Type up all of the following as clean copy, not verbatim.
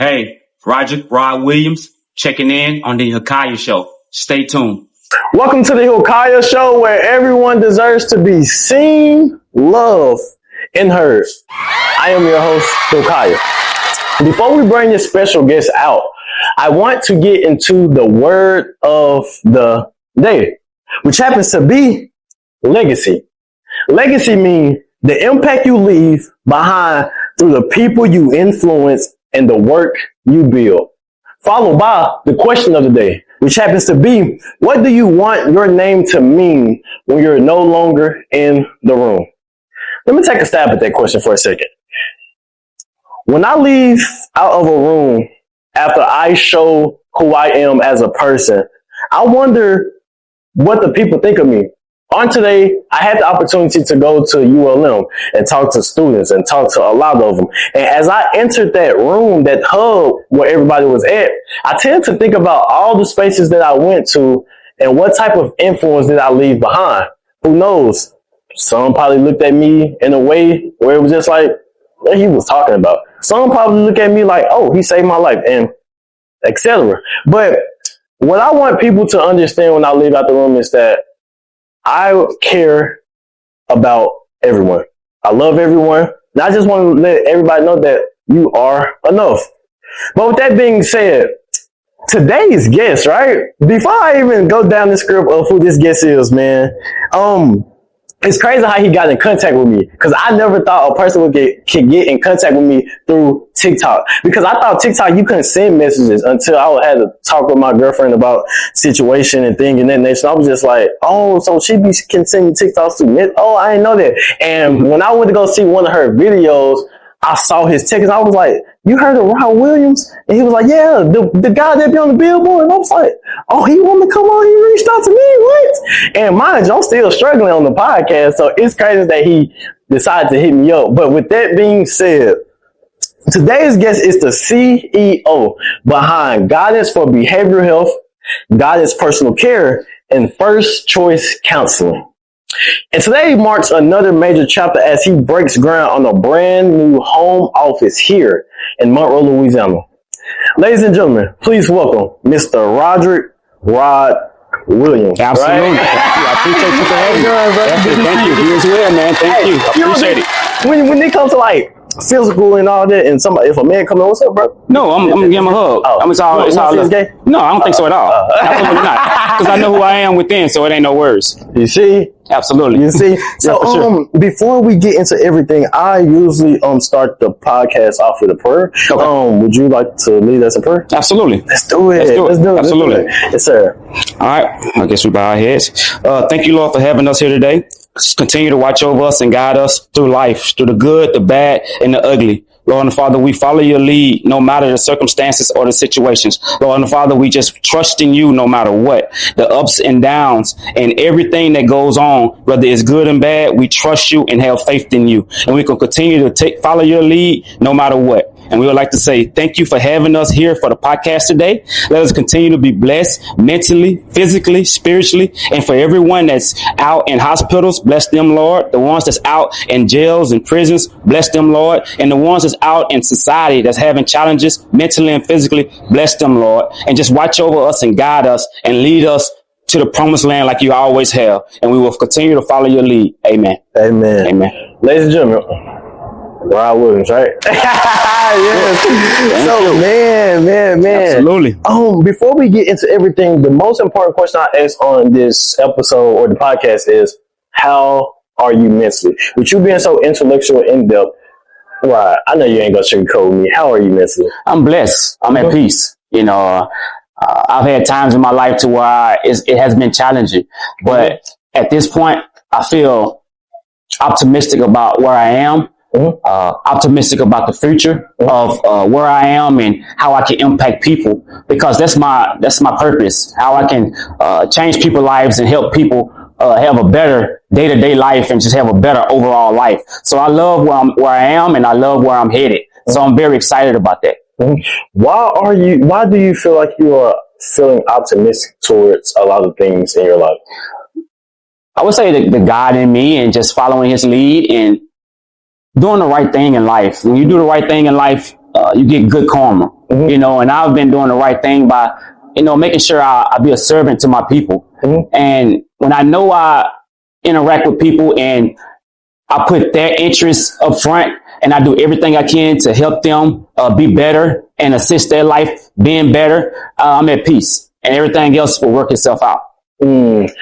Hey, Roderick, Rod Williams, checking in on the HILKIAH Show. Stay tuned. Welcome to the HILKIAH Show, where everyone deserves to be seen, loved, and heard. I am your host, HILKIAH. Before we bring this special guest out, I want to get into the word of the day, which happens to be legacy. Legacy means the impact you leave behind through the people you influence and the work you build. Followed by the question of the day, which happens to be, what do you want your name to mean when you're no longer in the room? Let me take a stab at that question for a second. When I leave out of a room after I show who I am as a person, I wonder what the people think of me. On today, I had the opportunity to go to ULM and talk to students and talk to a lot of them. And as I entered that room, that hub where everybody was at, I tend to think about all the spaces that I went to and what type of influence did I leave behind. Who knows? Some probably looked at me in a way where it was just like, what he was talking about. Some probably look at me like, oh, he saved my life, and etc. But what I want people to understand when I leave out the room is that I care about everyone. I love everyone. And I just want to let everybody know that you are enough. But with that being said, today's guest, right? Before I even go down the script of who this guest is, man, it's crazy how he got in contact with me, because I never thought a person could get in contact with me through TikTok, because I thought TikTok, you couldn't send messages until I had to talk with my girlfriend about situation and thing and that nation. I was just like, oh, so can send me TikToks through. Oh, I didn't know that. And when I went to go see one of her videos, I saw his tickets. I was like, you heard of Rod Williams? And he was like, yeah, the guy that be on the billboard. And I was like, oh, he wanted to come on. He reached out to me. What? And mind you, I'm still struggling on the podcast. So it's crazy that he decided to hit me up. But with that being said, today's guest is the CEO behind Guidance for Behavioral Health, Guidance Personal Care, and First Choice Counseling. And today marks another major chapter as he breaks ground on a brand new home office here in Monroe, Louisiana. Ladies and gentlemen, please welcome Mr. Roderick Rod Williams. Absolutely. Right? Thank you. I appreciate you for having me. Thank you. You as well, man. Thank you. I appreciate it. When it comes to like physical and all that, and if a man come in, what's up, bro? No, I'm gonna give him a hug. Oh, It's all love. gay? No, I don't think so at all. Absolutely not. Because I know who I am within, so it ain't no words. You see? Absolutely. You see? So, Yeah, sure. Before we get into everything, I usually start the podcast off with a prayer. Okay. Would you like to lead us in prayer? Absolutely. Let's do it. Absolutely. Yes, sir. All right. I guess we bow our heads. Thank you, Lord, for having us here today. Just continue to watch over us and guide us through life, through the good, the bad, and the ugly. Lord and Father, we follow your lead no matter the circumstances or the situations. Lord and Father, we just trust in you no matter what. The ups and downs and everything that goes on, whether it's good and bad, we trust you and have faith in you. And we can continue to follow your lead no matter what. And we would like to say thank you for having us here for the podcast today. Let us continue to be blessed mentally, physically, spiritually, and for everyone that's out in hospitals, bless them, Lord. The ones that's out in jails and prisons, bless them, Lord. And the ones that's out in society that's having challenges mentally and physically, bless them, Lord. And just watch over us and guide us and lead us to the promised land like you always have. And we will continue to follow your lead. Amen. Amen. Amen. Ladies and gentlemen, Rod Williams, right? Yes. So, man. Absolutely. Before we get into everything, the most important question I ask on this episode or the podcast is, how are you mentally? With you being so intellectual in depth, Rod, I know you ain't gonna sugarcoat me. How are you mentally? I'm blessed. I'm at peace. You know, I've had times in my life to where it has been challenging, but at this point, I feel optimistic about where I am. Optimistic about the future of where I am and how I can impact people, because that's my purpose. How I can change people's lives and help people have a better day-to-day life and just have a better overall life. So I love where I am, and I love where I'm headed. So I'm very excited about that. Why do you feel like you are feeling optimistic towards a lot of things in your life? I would say the God in me and just following his lead and doing the right thing in life. When you do the right thing in life, you get good karma, you know, and I've been doing the right thing by, you know, making sure I be a servant to my people. And when I know I interact with people and I put their interests up front and I do everything I can to help them be better and assist their life being better, I'm at peace and everything else will work itself out. When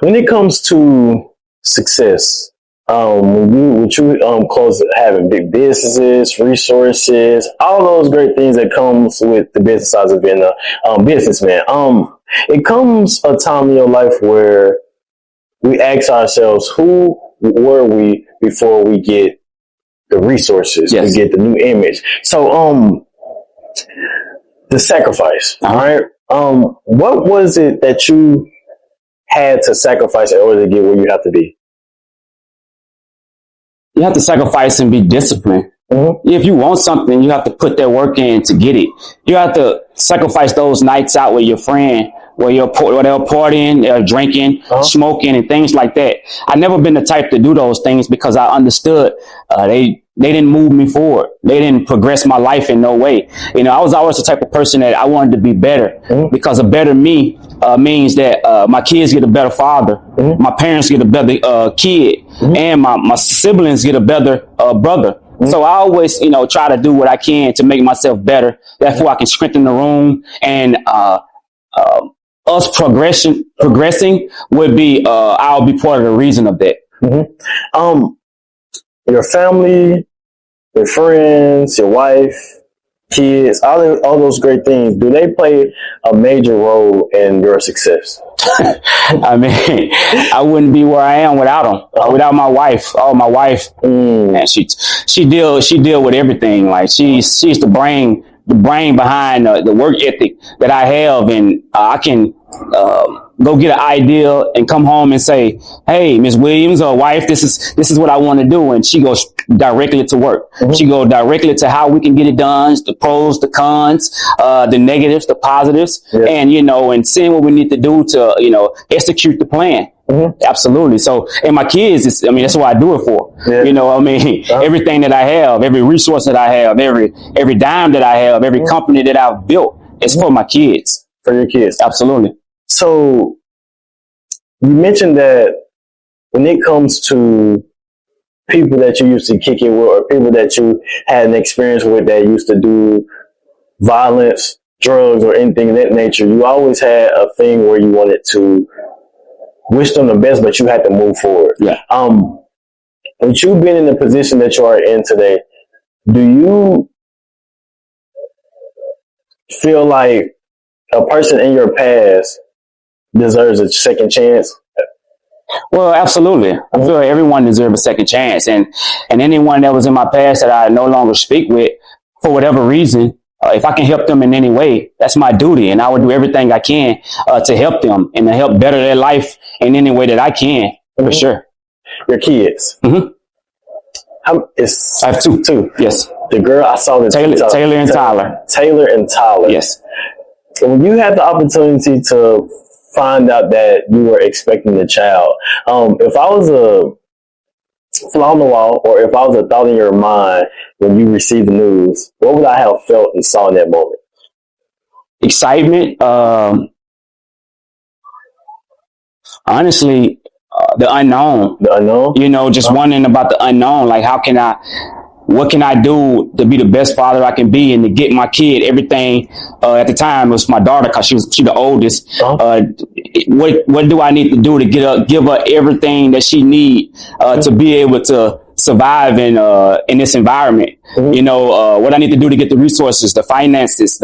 it comes to success, would you close to having big businesses, resources, all those great things that comes with the business side of being a businessman? It comes a time in your life where we ask ourselves, who were we before we get the resources, we get the new image? So, the sacrifice, right? What was it that you had to sacrifice in order to get where you have to be? You have to sacrifice and be disciplined. If you want something, you have to put that work in to get it. You have to sacrifice those nights out with your friend, where they're partying, they're drinking, smoking, and things like that. I've never been the type to do those things because I understood they didn't move me forward. They didn't progress my life in no way. You know, I was always the type of person that I wanted to be better because a better me means that my kids get a better father, my parents get a better kid, and my siblings get a better brother. So I always, you know, try to do what I can to make myself better. Therefore, I can strengthen the room, and us progressing would be, I'll be part of the reason of that. Your family, your friends, your wife, kids, all those great things, do they play a major role in your success? I mean, I wouldn't be where I am without them. Without my wife. Oh, my wife, man, she deal with everything. Like she's the brain behind the work ethic that I have, and I can go get an idea and come home and say, "Hey, Miss Williams or wife, this is what I want to do," and she goes directly to work. She goes directly to how we can get it done, the pros, the cons, the negatives, the positives, and you know, and seeing what we need to do to, you know, execute the plan. Absolutely. So, and my kids, that's what I do it for. You know, everything that I have, every resource that I have, every dime that I have, every company that I've built, is for my kids. For your kids. Absolutely. So you mentioned that when it comes to people that you used to kick it with, or people that you had an experience with that used to do violence, drugs, or anything of that nature, you always had a thing where you wanted to wish them the best, but you had to move forward. With you being in the position that you are in today, do you feel like a person in your past deserves a second chance? Well, absolutely. I feel like everyone deserves a second chance, and anyone that was in my past that I no longer speak with, for whatever reason, if I can help them in any way, that's my duty, and I would do everything I can to help them and to help better their life in any way that I can, for sure. Your kids. I have two. Yes. The girl I saw, Taylor and Tyler. Taylor and Tyler. Yes. When you had the opportunity to find out that you were expecting a child, if I was a fly on the wall, or if I was a thought in your mind when you received the news, what would I have felt and saw in that moment? Excitement. Honestly, the unknown. The unknown? You know, just wondering about the unknown. Like, what can I do to be the best father I can be and to get my kid everything? At the time, it was my daughter, because she's the oldest. What do I need to do to give her everything that she needs to be able to survive in this environment? You know, what I need to do to get the resources, the finances,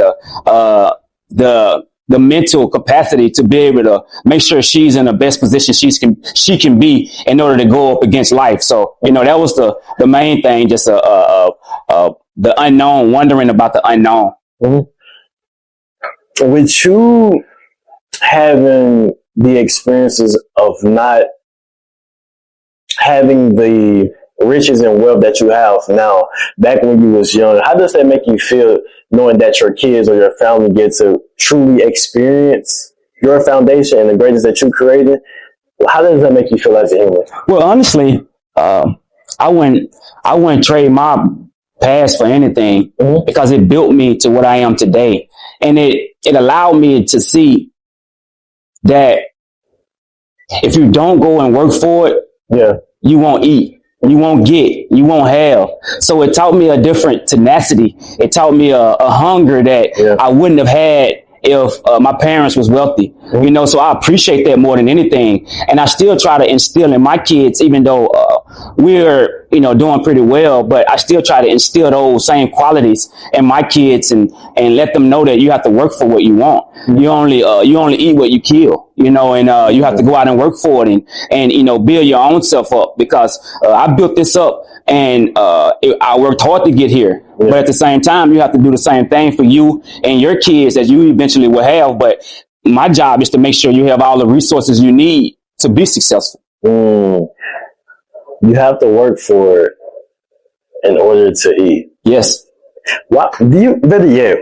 the mental capacity to be able to make sure she's in the best position she can be in order to go up against life. So, you know, that was the main thing, just the unknown, wondering about the unknown. With you having the experiences of not having the riches and wealth that you have now, back when you was young, how does that make you feel, knowing that your kids or your family get to truly experience your foundation and the greatness that you created? How does that make you feel as a human? Well, honestly, I wouldn't trade my past for anything because it built me to what I am today. And it allowed me to see that if you don't go and work for it, you won't eat, you won't get, you won't have. So it taught me a different tenacity. It taught me a hunger that I wouldn't have had if my parents was wealthy, you know. So I appreciate that more than anything. And I still try to instill in my kids, even though we're, you know, doing pretty well, but I still try to instill those same qualities in my kids and let them know that you have to work for what you want. You only eat what you kill, you know, and you have to go out and work for it and you know, build your own self up, because I built this up and I worked hard to get here. But at the same time, you have to do the same thing for you and your kids as you eventually will have. But my job is to make sure you have all the resources you need to be successful. You have to work for it in order to eat. Yes. What do you, better yet,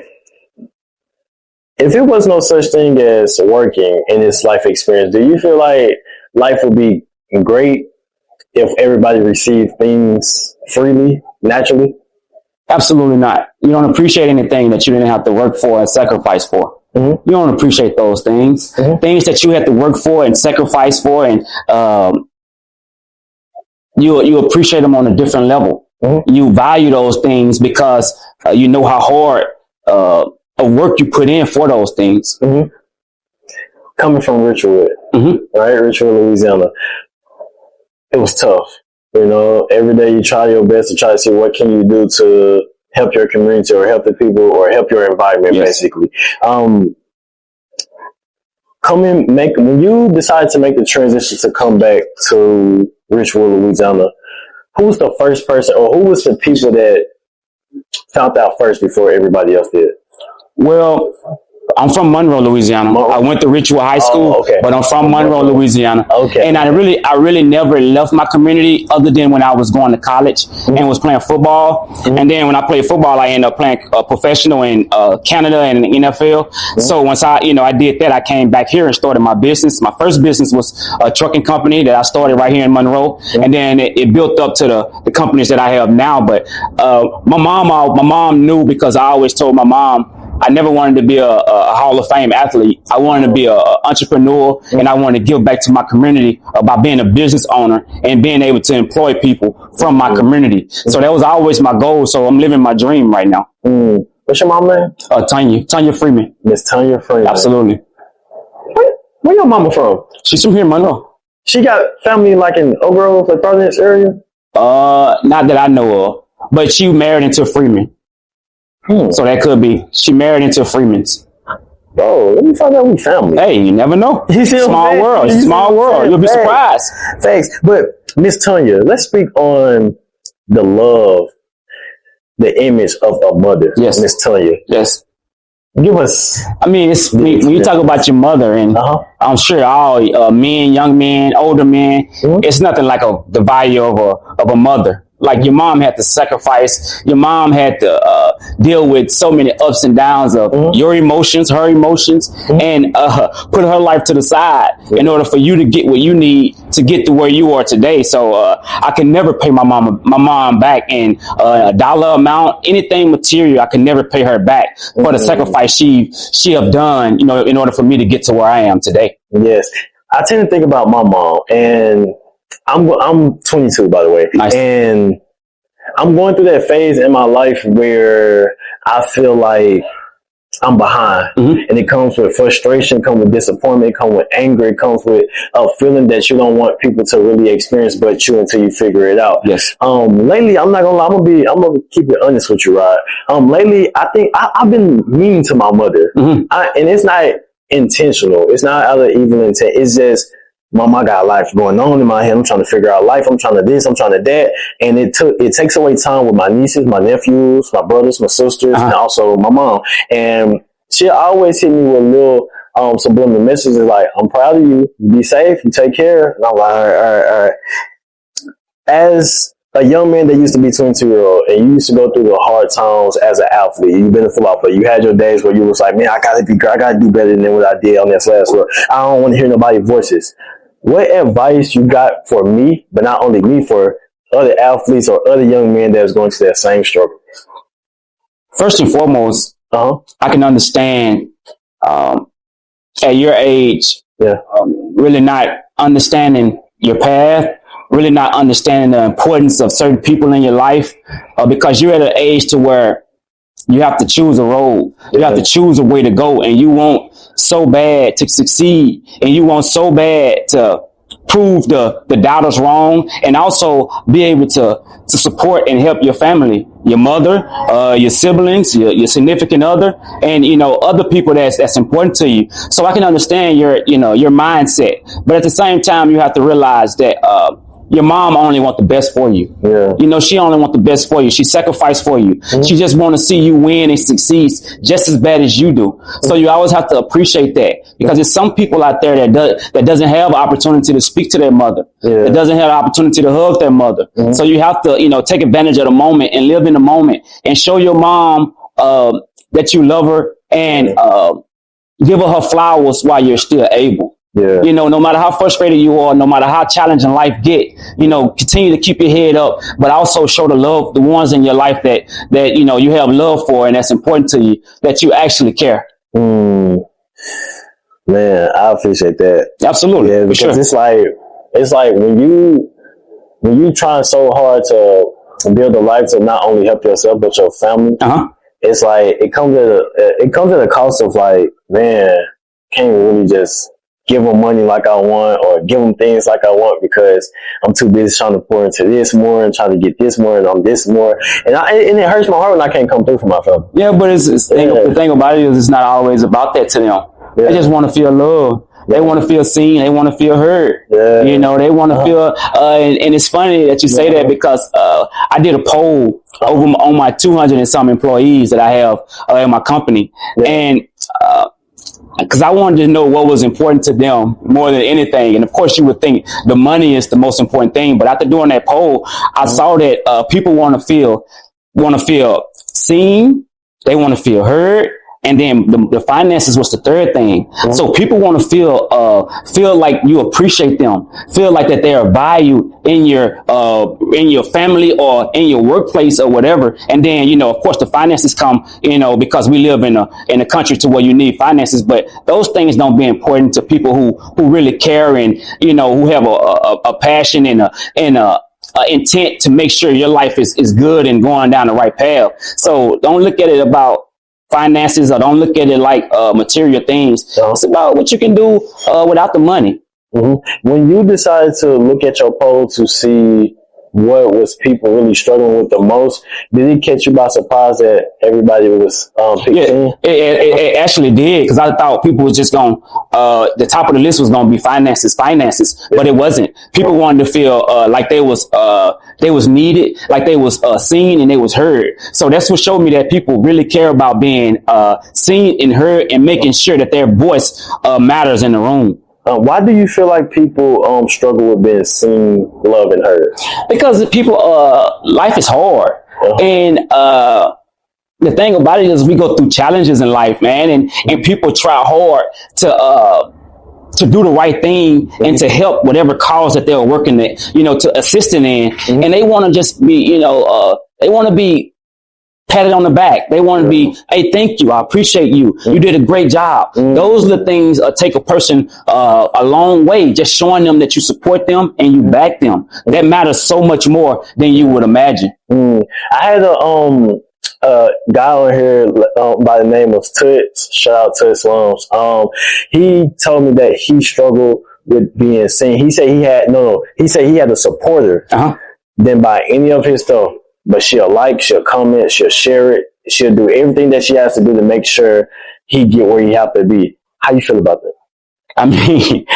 if there was no such thing as working in this life experience, do you feel like life would be great if everybody received things freely, naturally? Absolutely not. You don't appreciate anything that you didn't have to work for and sacrifice for. You don't appreciate those things. Things that you had to work for and sacrifice for, and you appreciate them on a different level. You value those things because you know how hard of work you put in for those things. Coming from Richwood, right? Richwood, Louisiana. It was tough. You know, every day you try your best to try to see what can you do to help your community or help the people or help your environment, basically. When you decided to make the transition to come back to Richwood, Louisiana, who was the first person, or who was the people that found out first before everybody else did? Well, I'm from Monroe, Louisiana. I went to Richwood High School, but I'm from Monroe, Louisiana. And I really never left my community other than when I was going to college and was playing football. And then when I played football, I ended up playing professional in Canada and in the NFL. So once I did that, I came back here and started my business. My first business was a trucking company that I started right here in Monroe. And then it built up to the companies that I have now. But my mom knew, because I always told my mom, I never wanted to be a Hall of Fame athlete. I wanted to be an entrepreneur, and I wanted to give back to my community by being a business owner and being able to employ people from my community. So that was always my goal. So I'm living my dream right now. What's your mom name? Tanya Freeman. Miss Tanya Freeman. Absolutely. Where your mama from? She's from here in Monroe. She got family like in Oak Grove, like Providence area? Not that I know of, but she married into Freeman. So that could be. She married into Freeman's. Bro, let me find out we family. Hey, you never know. Small world. Small world. You'll be surprised. Thanks. But Miss Tanya, let's speak on the love, the image of a mother. Yes. Miss Tanya. Yes. Give us. I mean, when you talk about your mother, and I'm sure all men, young men, older men, it's nothing like the value of a mother. Like, your mom had to sacrifice. Your mom had to deal with so many ups and downs of your emotions, her emotions, and put her life to the side in order for you to get what you need to get to where you are today. So I can never pay my mom back in a dollar amount, anything material. I can never pay her back for the sacrifice she have done, you know, in order for me to get to where I am today. Yes, I tend to think about my mom, and I'm 22, by the way. Nice. And I'm going through that phase in my life where I feel like I'm behind. And it comes with frustration, comes with disappointment, it comes with anger, it comes with a feeling that you don't want people to really experience but you until you figure it out. Yes. Lately, I'm not gonna lie, I'm gonna keep it honest with you, Rod. Lately, I think I've been mean to my mother. And it's not intentional. It's not out of evil intent. It's just, Mom, I got life going on in my head. I'm trying to figure out life. I'm trying to this, I'm trying to that. And it takes away time with my nieces, my nephews, my brothers, my sisters, and also my mom. And she always hit me with little subliminal messages like, I'm proud of you. Be safe. You take care. And I'm like, all right. As a young man that used to be 22-year-old, and you used to go through the hard times as an athlete, you've been a football player, you had your days where you was like, man, I gotta do better than what I did on this last road. I don't want to hear nobody's voices. What advice you got for me, but not only me, for other athletes or other young men that's going through that same struggle? first and foremost, I can understand at your age, really not understanding your path, really not understanding the importance of certain people in your life, because you're at an age to where you have to choose a road. You have to choose a way to go, and you want so bad to succeed, and you want so bad to prove the doubters wrong, and also be able to support and help your family, your mother, your siblings, your significant other, and other people that's important to you. So I can understand your mindset, but at the same time, you have to realize that your mom only wants the best for you. She only wants the best for you. She sacrificed for you. She just want to see you win and succeed just as bad as you do. So you always have to appreciate that, because there's some people out there that doesn't have an opportunity to speak to their mother. That doesn't have an opportunity to hug their mother. So you have to, take advantage of the moment and live in the moment and show your mom that you love her, and give her flowers while you're still able. No matter how frustrated you are, no matter how challenging life get, continue to keep your head up, but also show the ones in your life that you have love for, and that's important to you, that you actually care. Man, I appreciate that. Absolutely. Yeah, because it's like when you trying so hard to build a life to not only help yourself but your family. It's like it comes at a cost of like, man, can't really just give them money like I want, or give them things like I want, because I'm too busy trying to pour into this more and trying to get this more and on this more. And it hurts my heart when I can't come through for my family. Yeah, but the thing about it is it's not always about that to them. They just want to feel love. They want to feel seen. They want to feel heard. They want to feel, and it's funny that you say that, because I did a poll on my 200 and some employees that I have in my company. And, because I wanted to know what was important to them more than anything. And of course, you would think the money is the most important thing. But after doing that poll, I saw that people want to feel seen. They want to feel heard. And then the finances was the third thing. So people want to feel like you appreciate them, feel like that they are valued in your family or in your workplace or whatever. And then, of course, the finances come, because we live in a country to where you need finances. But those things don't be important to people who really care, and, who have a passion and a intent to make sure your life is good and going down the right path. So don't look at it about finances, or don't look at it like material things. It's about what you can do without the money. When you decided to look at your poll to see what was people really struggling with the most, did it catch you by surprise that everybody was picking? It actually did, because I thought people was just going the top of the list was going to be finances, but it wasn't. People wanted to feel like they was needed, like they was seen and they was heard. So that's what showed me that people really care about being seen and heard, and making sure that their voice matters in the room. Why do you feel like people struggle with being seen, loved, and heard? Because people, life is hard, and the thing about it is we go through challenges in life, man, and people try hard to do the right thing and to help whatever cause that they're working at, to assisting in, and they want to just be, they want to be patted on the back. They want to be, hey, thank you. I appreciate you. You did a great job. Those are the things take a person a long way, just showing them that you support them and you back them. That matters so much more than you would imagine. I had a guy on here by the name of Toots. Shout out to Slums. He told me that he struggled with being seen. He said he had a supporter than buy any of his stuff. But she'll like, she'll comment, she'll share it. She'll do everything that she has to do to make sure he get where he have to be. How you feel about that? I mean,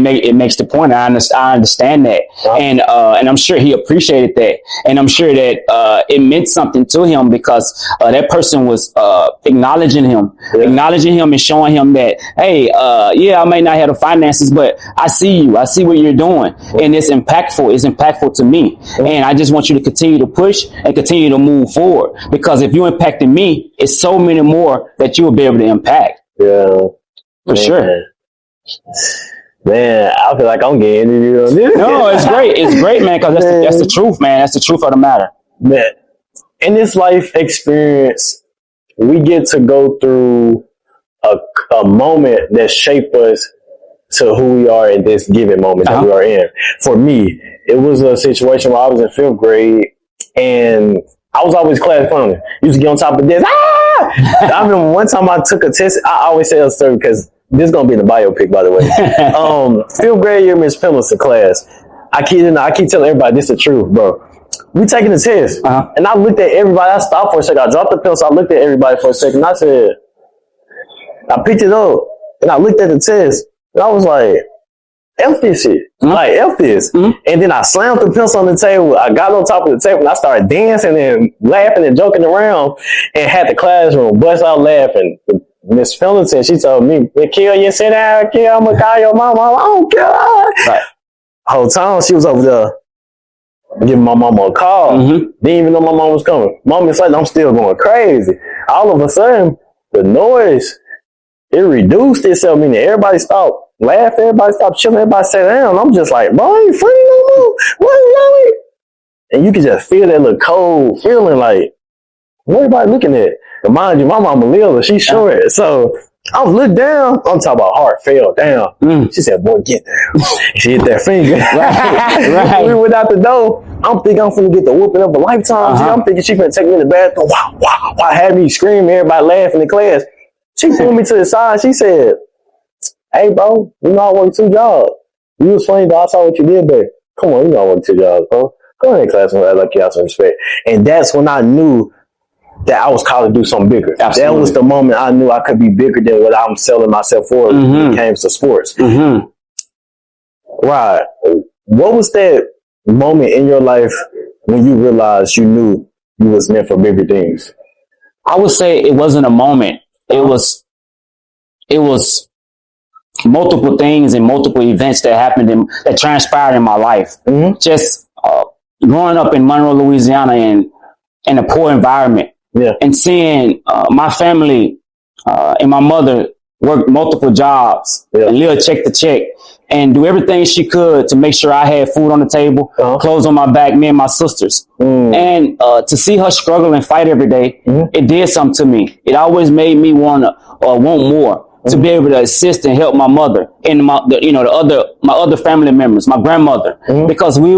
it makes the point. I understand that, and I'm sure he appreciated that, and I'm sure that it meant something to him, because that person was acknowledging him and showing him that, hey, I may not have the finances, but I see you, I see what you're doing, and it's impactful. It's impactful to me, and I just want you to continue to push and continue to move forward, because if you're impacting me, it's so many more that you will be able to impact. For sure. Man, I feel like I'm getting interviewed on this. No, it's great. It's great, man, because that's the truth, man. That's the truth of the matter. Man, in this life experience, we get to go through a moment that shaped us to who we are in this given moment that we are in. For me, it was a situation where I was in 5th grade and I was always class clowning. Used to get on top of this. I remember one time I took a test. I always say that story because this is going to be in the biopic, by the way. 5th grade year, Miss Pendleton class. I keep telling everybody this is the truth, bro. We taking the test. And I looked at everybody. I stopped for a second. I dropped the pencil. I looked at everybody for a second. I said, I picked it up and I looked at the test. And I was like, F this shit. Like, F this. And then I slammed the pencil on the table. I got on top of the table and I started dancing and laughing and joking around and had the classroom bust out laughing. Miss Pendleton, she told me, Kill, you sit down, Kill, I'm going to call your mama. I don't care. Right. The whole time she was over there giving my mama a call. Didn't even know my mom was coming. Mom was like, I'm still going crazy. All of a sudden, the noise, it reduced itself, meaning everybody stopped laughing, everybody stopped chilling, everybody sat down. I'm just like, bro, ain't funny no more. What is wrong? And you can just feel that little cold feeling like, what everybody looking at? And mind you, my mama Lila, she's short. So I was looked down. I'm talking about heart fell down. She said, boy, get down. She hit that finger. Right. We went out the door. I'm thinking I'm finna get the whooping of a lifetime. I'm thinking she finna take me in the bathroom. Wow. Had me screaming, everybody laughing in class. She pulled me to the side. She said, hey, bro, you know I work 2 jobs. You was funny, though. I saw what you did there. Come on, you know I work 2 jobs, bro. Go ahead, class, and act like you have some respect. And that's when I knew that I was called to do something bigger. Absolutely. That was the moment I knew I could be bigger than what I'm selling myself for when it came to sports. Right. What was that moment in your life when you realized you knew you was meant for bigger things? I would say it wasn't a moment. It was multiple things and multiple events that happened that transpired in my life. Just growing up in Monroe, Louisiana, and in a poor environment, and seeing my family and my mother work multiple jobs and live check to check and do everything she could to make sure I had food on the table, clothes on my back, me and my sisters. And to see her struggle and fight every day, it did something to me. It always made me want more to be able to assist and help my mother and my other family members, my grandmother, because we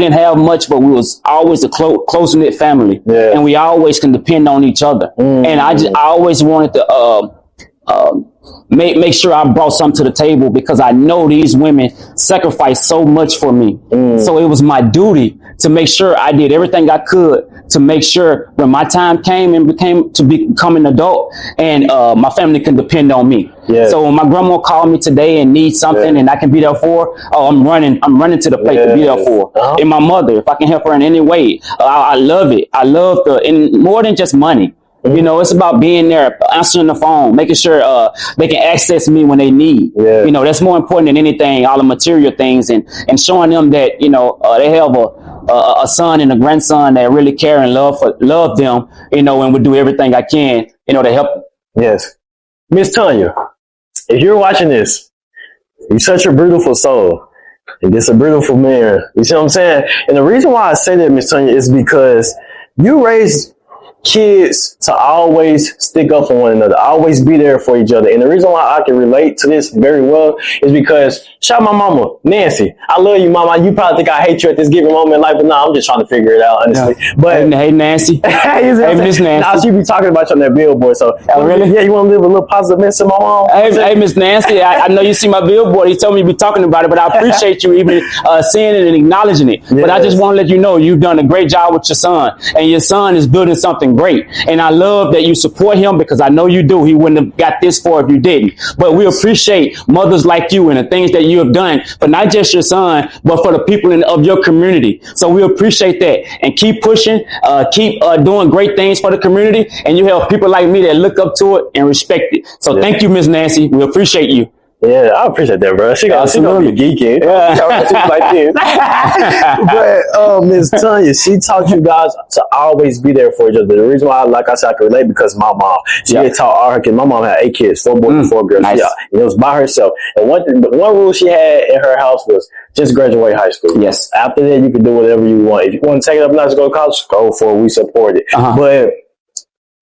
didn't have much, but we was always a close knit family, and we always can depend on each other. And I always wanted to make sure I brought something to the table because I know these women sacrificed so much for me. So it was my duty to make sure I did everything I could to make sure when my time came and become an adult and my family can depend on me. So when my grandma called me today and needs something and I can be there for, I'm running to the plate to be there for. And my mother, if I can help her in any way, I love it. I love and more than just money. You know, it's about being there, answering the phone, making sure they can access me when they need. You know, that's more important than anything, all the material things, and showing them that, they have a son and a grandson that really care and love them, and would do everything I can, to help them. Yes. Miss Tanya, if you're watching this, you're such a beautiful soul. And this a beautiful man. You see what I'm saying? And the reason why I say that, Miss Tanya, is because you raised kids to always stick up for one another, always be there for each other. And the reason why I can relate to this very well is because shout out my mama, Nancy. I love you, mama. You probably think I hate you at this given moment in life, but no, I'm just trying to figure it out, honestly. But hey, Nancy. Hey, Miss Nancy. Nah, she be talking about you on that billboard. So really? Yeah, you want to live a little positive message to my mom? Hey, Miss Nancy. I know you see my billboard. He told me to be talking about it, but I appreciate you even seeing it and acknowledging it. But I just want to let you know you've done a great job with your son, and your son is building something great. And I love that you support him because I know you do. He wouldn't have got this far if you didn't. But we appreciate mothers like you and the things that you have done for not just your son, but for the people of your community. So we appreciate that, and keep pushing, keep doing great things for the community. And you have people like me that look up to it and respect it. So thank you, Miss Nancy. We appreciate you. Yeah, I appreciate that, bro. She gonna be geeking. Like this. But Miss Tanya, she taught you guys to always be there for each other. The reason why, like I said, I can relate because my mom, she had taught all her kids. My mom had 8 kids, 4 boys and 4 girls. Nice. And it was by herself. And one rule she had in her house was just graduate high school. Yes. After that, you can do whatever you want. If you want to take it up, not to go to college, go for it. We support it. But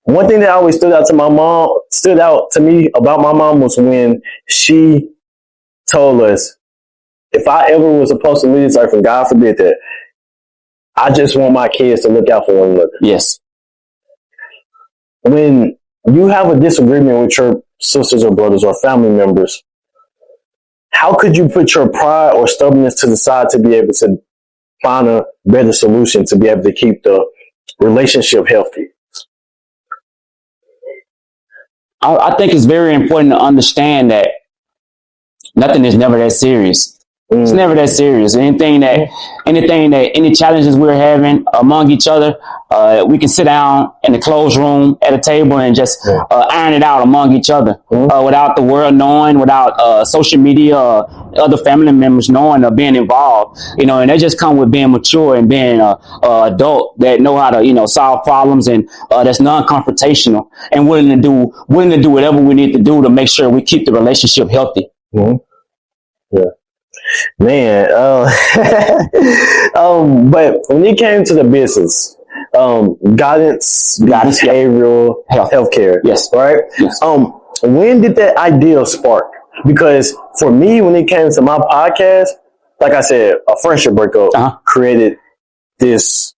one thing that always stood out to me about my mom was when she told us, if I ever was supposed to leave this earth, and God forbid that, I just want my kids to look out for one another. Yes. When you have a disagreement with your sisters or brothers or family members, how could you put your pride or stubbornness to the side to be able to find a better solution to be able to keep the relationship healthy? I think it's very important to understand that nothing is never that serious. It's never that serious. Any challenges we're having among each other, we can sit down in the closed room at a table and just iron it out among each other without the world knowing, without social media or other family members knowing or being involved. And that just comes with being mature and being a adult that know how to solve problems, and that's non-confrontational and willing to do whatever we need to do to make sure we keep the relationship healthy. Yeah. Man, but when it came to the business, guidance, behavioral healthcare, yes, right? Yes. When did that idea spark? Because for me, when it came to my podcast, like I said, a friendship breakup created this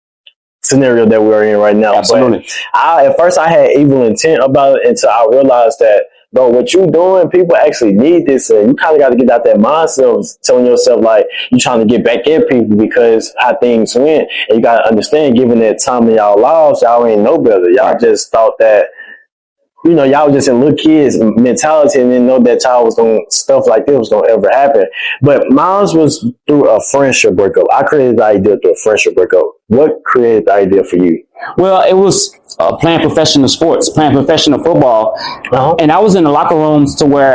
scenario that we're in right now. Absolutely. But at first I had evil intent about it until I realized that, bro, what you doing, people actually need this, and you kind of got to get out that mindset of telling yourself like you trying to get back at people because how things went, and you got to understand, given that time in y'all lives, y'all ain't know better. Y'all just thought that, y'all was just in little kids mentality and didn't know that y'all was going stuff like this was going to ever happen. But mine was through a friendship breakup. I created the idea through a friendship breakup. What created the idea for you? Well, it was playing professional sports, playing professional football. And I was in the locker rooms to where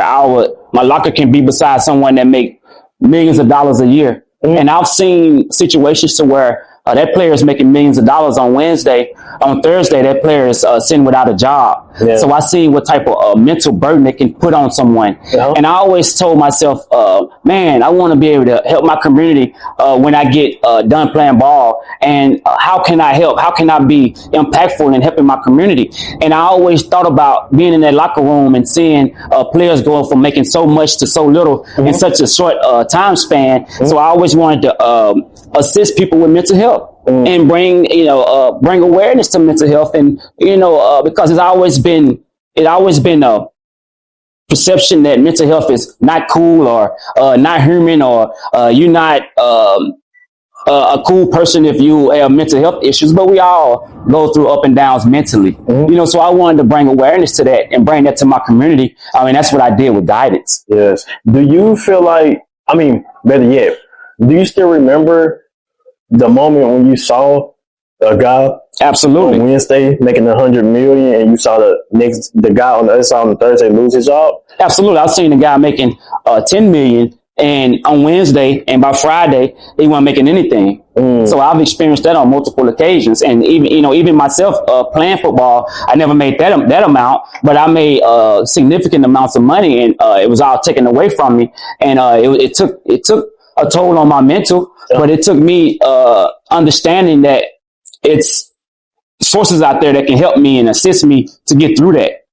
my locker can be beside someone that make millions of dollars a year. And I've seen situations to where that player is making millions of dollars on Wednesday. On Thursday, that player is sitting without a job. Yeah. So I see what type of mental burden it can put on someone. And I always told myself, man, I want to be able to help my community when I get done playing ball. And how can I help? How can I be impactful in helping my community? And I always thought about being in that locker room and seeing players going from making so much to so little in such a short time span. So I always wanted to assist people with mental health. And bring awareness to mental health, and because it's always been a perception that mental health is not cool or not human, or you're not a cool person if you have mental health issues. But we all go through up and downs mentally, so I wanted to bring awareness to that and bring that to my community. I mean, that's what I did with guidance. Yes. Do you feel like, better yet, do you still remember the moment when you saw a guy absolutely on Wednesday making $100 million, and you saw the guy on the other side on Thursday lose his job? Absolutely. I've seen a guy making $10 million, and on Wednesday, and by Friday he wasn't making anything. So I've experienced that on multiple occasions, and even myself playing football, I never made that amount, but I made significant amounts of money, and it was all taken away from me, and it took a toll on my mental. But it took me understanding that it's sources out there that can help me and assist me to get through that.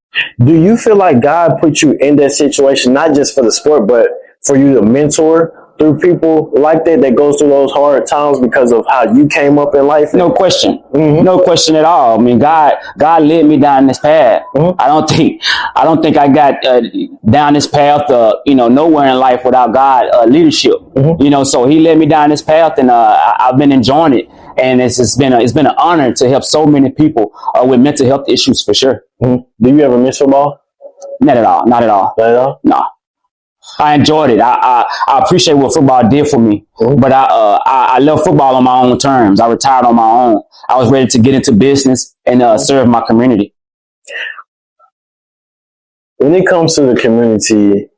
Do you feel like God put you in that situation, not just for the sport, but for you to mentor through people like that goes through those hard times because of how you came up in life? No question. No question at all. I mean, God led me down this path. I don't think I got down this path, nowhere in life without God leadership. So He led me down this path, and I've been enjoying it. And it's been an honor to help so many people with mental health issues, for sure. Do you ever miss football? Not at all. Not at all. Not at all? No. I enjoyed it. I appreciate what football did for me, but I love football on my own terms. I retired on my own. I was ready to get into business and serve my community. When it comes to the community,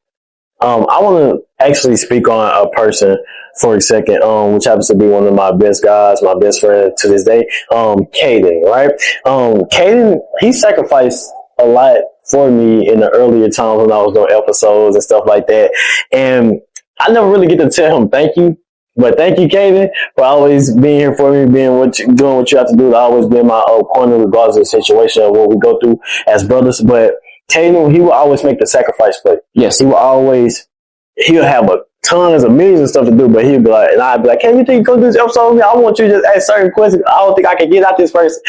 I want to actually speak on a person for a second, which happens to be one of my best guys, my best friend to this day, Caden, right? Caden, he sacrificed a lot for me in the earlier times when I was doing episodes and stuff like that. And I never really get to tell him thank you, But thank you, Kaden, for always being here for me, doing what you have to do to always be in my corner, regardless of the situation of what we go through as brothers. But Kaden, he will always make the sacrifice play. Yes. He'll have tons of millions of stuff to do, but he'll be like, and I'd be like, "Can you think you come do this episode with me? I want you to just ask certain questions. I don't think I can get out this first."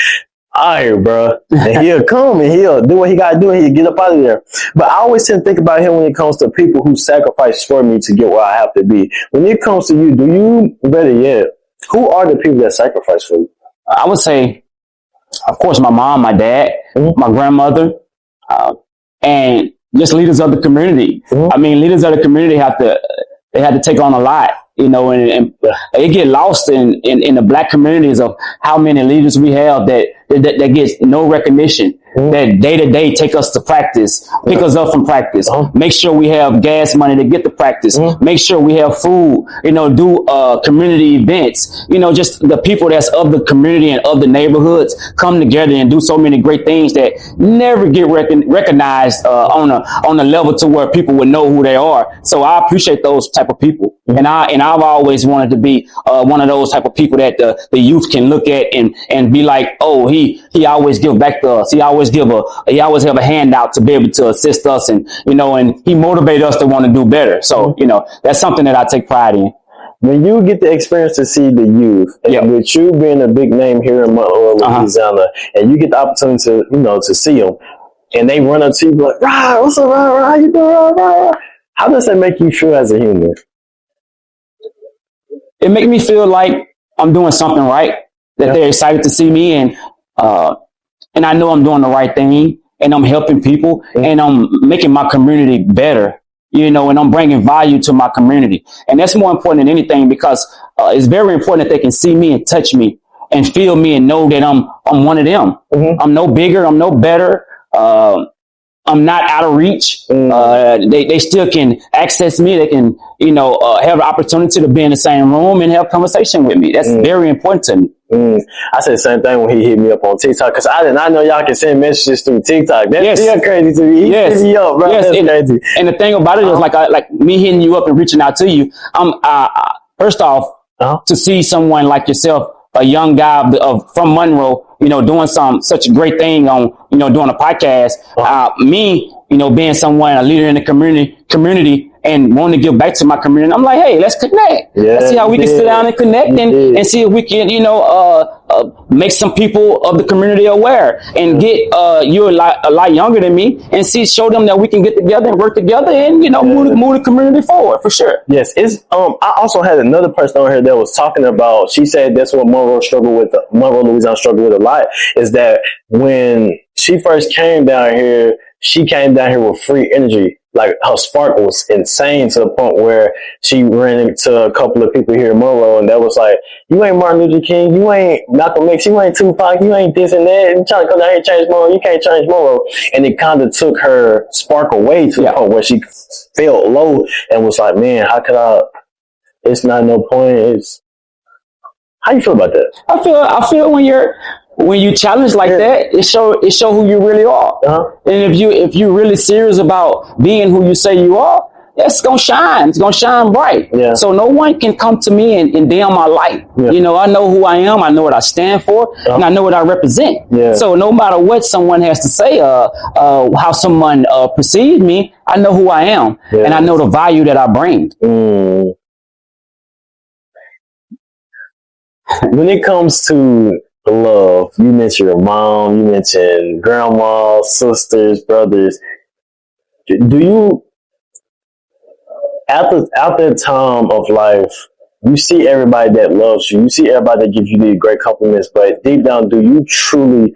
All right, bro. And he'll come and he'll do what he got to do and he'll get up out of there. But I always tend to think about him when it comes to people who sacrifice for me to get where I have to be. When it comes to you, better yet, who are the people that sacrifice for you? I would say, of course, my mom, my dad, my grandmother, and just leaders of the community. I mean, leaders of the community have to take on a lot. You know, and it get lost in the black communities of how many leaders we have that gets no recognition, that day to day take us to practice, pick us up from practice, make sure we have gas money to get to practice, make sure we have food, you know, do community events, you know, just the people that's of the community and of the neighborhoods come together and do so many great things that never get recognized on a level to where people would know who they are. So I appreciate those type of people. And I've always wanted to be one of those type of people that the youth can look at and be like, oh, he always give back to us. He always have a handout to be able to assist us, and you know, and he motivate us to want to do better. So you know, that's something that I take pride in. When you get the experience to see the youth, and with you being a big name here in Monroe, Louisiana, and you get the opportunity to see them, and they run up to you like, "Rah, what's up, Rah? How you doing, Rah?" How does that make you feel as a human? It makes me feel like I'm doing something right, that they're excited to see me, and I know I'm doing the right thing, and I'm helping people, and I'm making my community better, you know, and I'm bringing value to my community. And that's more important than anything, because it's very important that they can see me and touch me and feel me and know that I'm one of them. I'm no bigger, I'm no better. I'm not out of reach. They still can access me. They can, you know, have the opportunity to be in the same room and have conversation with me. That's very important to me. I said the same thing when he hit me up on TikTok, because I did not know y'all can send messages through TikTok. That's still crazy to me. He hit me up, bro. That's crazy. And the thing about it is, like me hitting you up and reaching out to you, first off, to see someone like yourself, a young guy from Monroe, you know, doing such a great thing on, you know, doing a podcast. Me, you know, being someone, a leader in the community and wanting to give back to my community. I'm like, hey, let's connect. Let's see how we can sit down and connect and see if we can, you know, make some people of the community aware and get you a lot younger than me and show them that we can get together and work together and, you know, move the community forward for sure. Yes, it's I also had another person on here that was talking about, she said that's what Monroe, Louisiana struggled with a lot, is that when she first came down here, she came down here with free energy. Like, her spark was insane to the point where she ran into a couple of people here in Monroe, and that was like, you ain't Martin Luther King, you ain't Malcolm X, you ain't Tupac, you ain't this and that, you trying to come down here and change Monroe, you can't change Monroe. And it kind of took her spark away to the point where she felt low and was like, man, how could it's not no point. How you feel about that? I feel when you challenge like that, it show who you really are. And if you really serious about being who you say you are, it's gonna shine. It's gonna shine bright. So no one can come to me and dim my light. You know, I know who I am. I know what I stand for, and I know what I represent. So no matter what someone has to say, how someone perceives me, I know who I am, and I know the value that I bring. When it comes to love, you mentioned your mom, you mentioned grandma, sisters, brothers. Do you, at that time of life, you see everybody that loves you, you see everybody that gives you these great compliments, but deep down, do you truly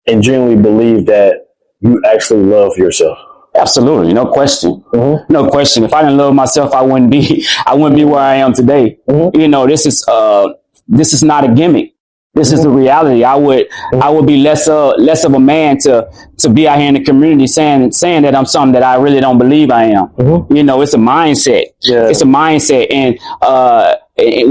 and genuinely believe that you actually love yourself? Absolutely, no question. No question. If I didn't love myself, I wouldn't be where I am today. You know, this is not a gimmick. This is the reality. I would be less of a man to be out here in the community saying that I'm something that I really don't believe I am. You know, it's a mindset. It's a mindset, and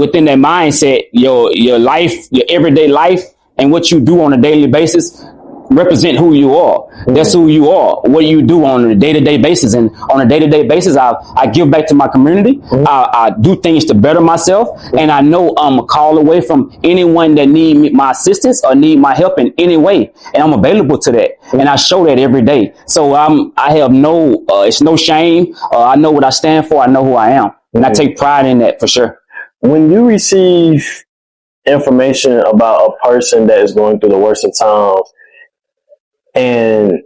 within that mindset, your life, your everyday life, and what you do on a daily basis represent who you are. That's who you are. What do you do on a day-to-day basis? And on a day-to-day basis, I give back to my community. I do things to better myself. And I know I'm a call away from anyone that need my assistance or need my help in any way. And I'm available to that. And I show that every day. So I have it's no shame. I know what I stand for. I know who I am. And I take pride in that for sure. When you receive information about a person that is going through the worst of times, and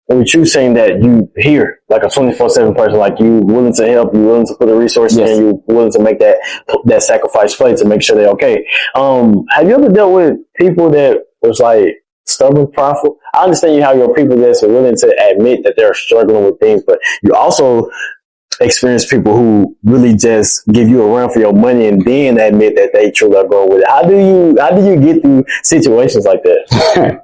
with you saying that you here like a 24/7 person, like you willing to help, you willing to put the resources in, you willing to make that sacrifice play to make sure they're okay. Have you ever dealt with people that was like stubborn, prideful? I understand you have your people that's willing to admit that they're struggling with things, but you also experience people who really just give you a run for your money and then admit that they truly are going with it. How do you get through situations like that?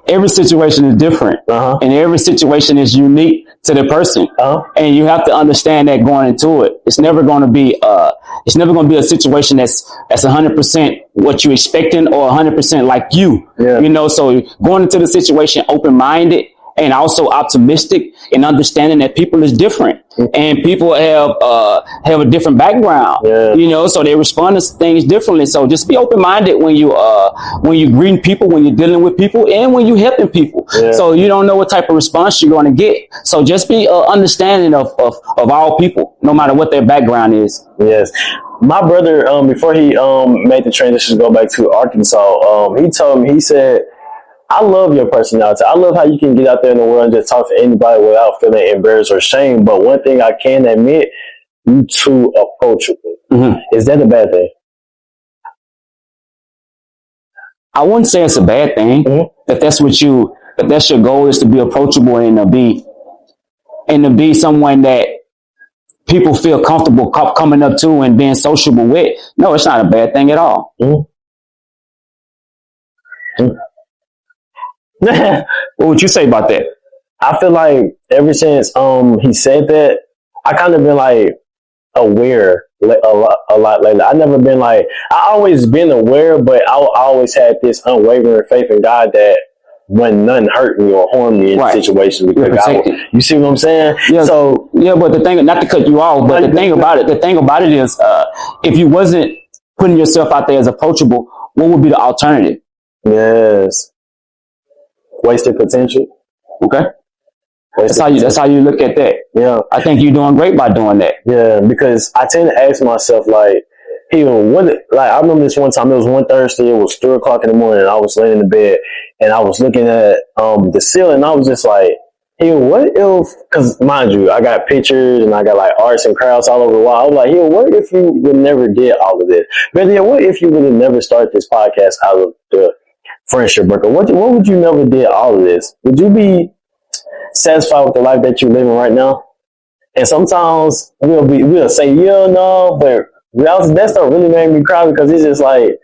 Every situation is different, and every situation is unique to the person, and you have to understand that going into it. It's never going to be a situation that's 100% what you're expecting or 100% like you. You know, so going into the situation open-minded and also optimistic and understanding that people is different and people have a different background, you know, so they respond to things differently. So just be open-minded when you greeting people, when you're dealing with people, and when you're helping people. So you don't know what type of response you're going to get. So just be understanding of all people, no matter what their background is. Yes. My brother, before he made the transition to go back to Arkansas, he told me, he said, I love your personality. I love how you can get out there in the world and just talk to anybody without feeling embarrassed or shame. But one thing I can admit, you too approachable. Is that a bad thing? I wouldn't say it's a bad thing. If that's your goal is to be approachable and to be someone that people feel comfortable coming up to and being sociable with. No, it's not a bad thing at all. What would you say about that? I feel like ever since he said that, I kind of been like aware a lot lately. I never been like, I always been aware, but I always had this unwavering faith in God that when nothing hurt me or harm me in situations, because you see what I'm saying? So but the thing, not to cut you off, but the thing about it is, if you wasn't putting yourself out there as approachable, what would be the alternative? Yes. Wasted potential. Okay. That's how you look at that. Yeah. I think you're doing great by doing that. Yeah, because I tend to ask myself, like, I remember this one time, it was one Thursday, it was 3 o'clock in the morning, and I was laying in the bed, and I was looking at the ceiling, and I was just like, what if, because mind you, I got pictures, and I got like arts and crafts all over the wall. I was like, what if you would never did all of this? But then what if you would have never started this podcast out of the friendship breaker? What would you never did all of this? Would you be satisfied with the life that you're living right now? And sometimes we'll say no, but that stuff really made me cry, because it's just like,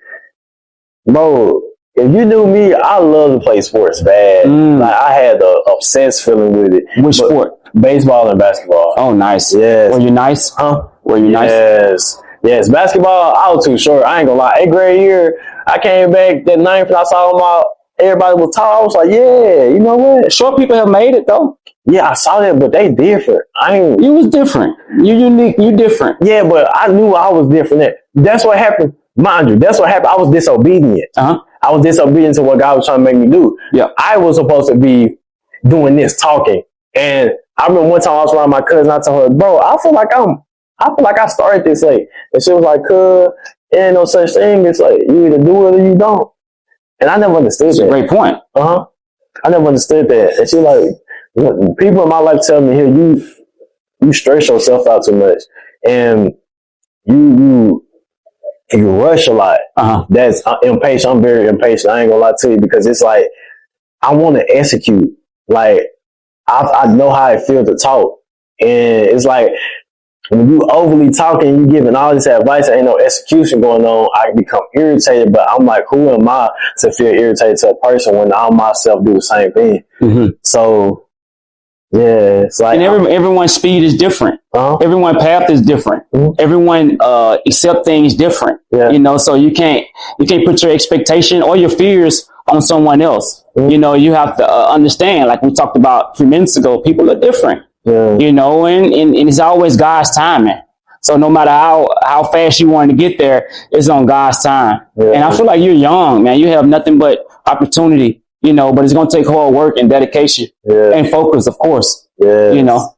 bro, if you knew me, I love to play sports bad. Like, I had the obsessed feeling with it. Which sport? Baseball and basketball. Oh, nice. Yes. Were you nice? Were you nice? Yes. Basketball, I was too short. I ain't gonna lie. 8th grade year, I came back that 9th and I saw everybody was tall. I was like, yeah, you know what? Short people have made it though. Yeah, I saw that, but they different. You was different. You unique. You different. Yeah, but I knew I was different. That's what happened. Mind you, that's what happened. I was disobedient. I was disobedient to what God was trying to make me do. Yeah, I was supposed to be doing this, talking. And I remember one time I was around my cousin. I told her, bro, I feel like I started this late. And she was like, it ain't no such thing. It's like, you either do it or you don't. And I never understood that. Great point. I never understood that. And she like, people in my life tell me, here, you stress yourself out too much. And you rush a lot. That's impatient. I'm very impatient. I ain't gonna lie to you, because it's like, I want to execute. Like, I know how it feels to talk. And it's like, when you overly talking, you giving all this advice, and ain't no execution going on, I become irritated. But I'm like, who am I to feel irritated to a person when I myself do the same thing? So, yeah, it's like, and everyone's speed is different. Everyone's path is different. Everyone accept things different. You know, so you can't put your expectation or your fears on someone else. You know, you have to understand, like we talked about a few minutes ago, people are different. You know, and it's always God's timing. So no matter how fast you want to get there, it's on God's time. And I feel like you're young, man. You have nothing but opportunity, you know, but it's going to take hard work and dedication and focus, of course. You know,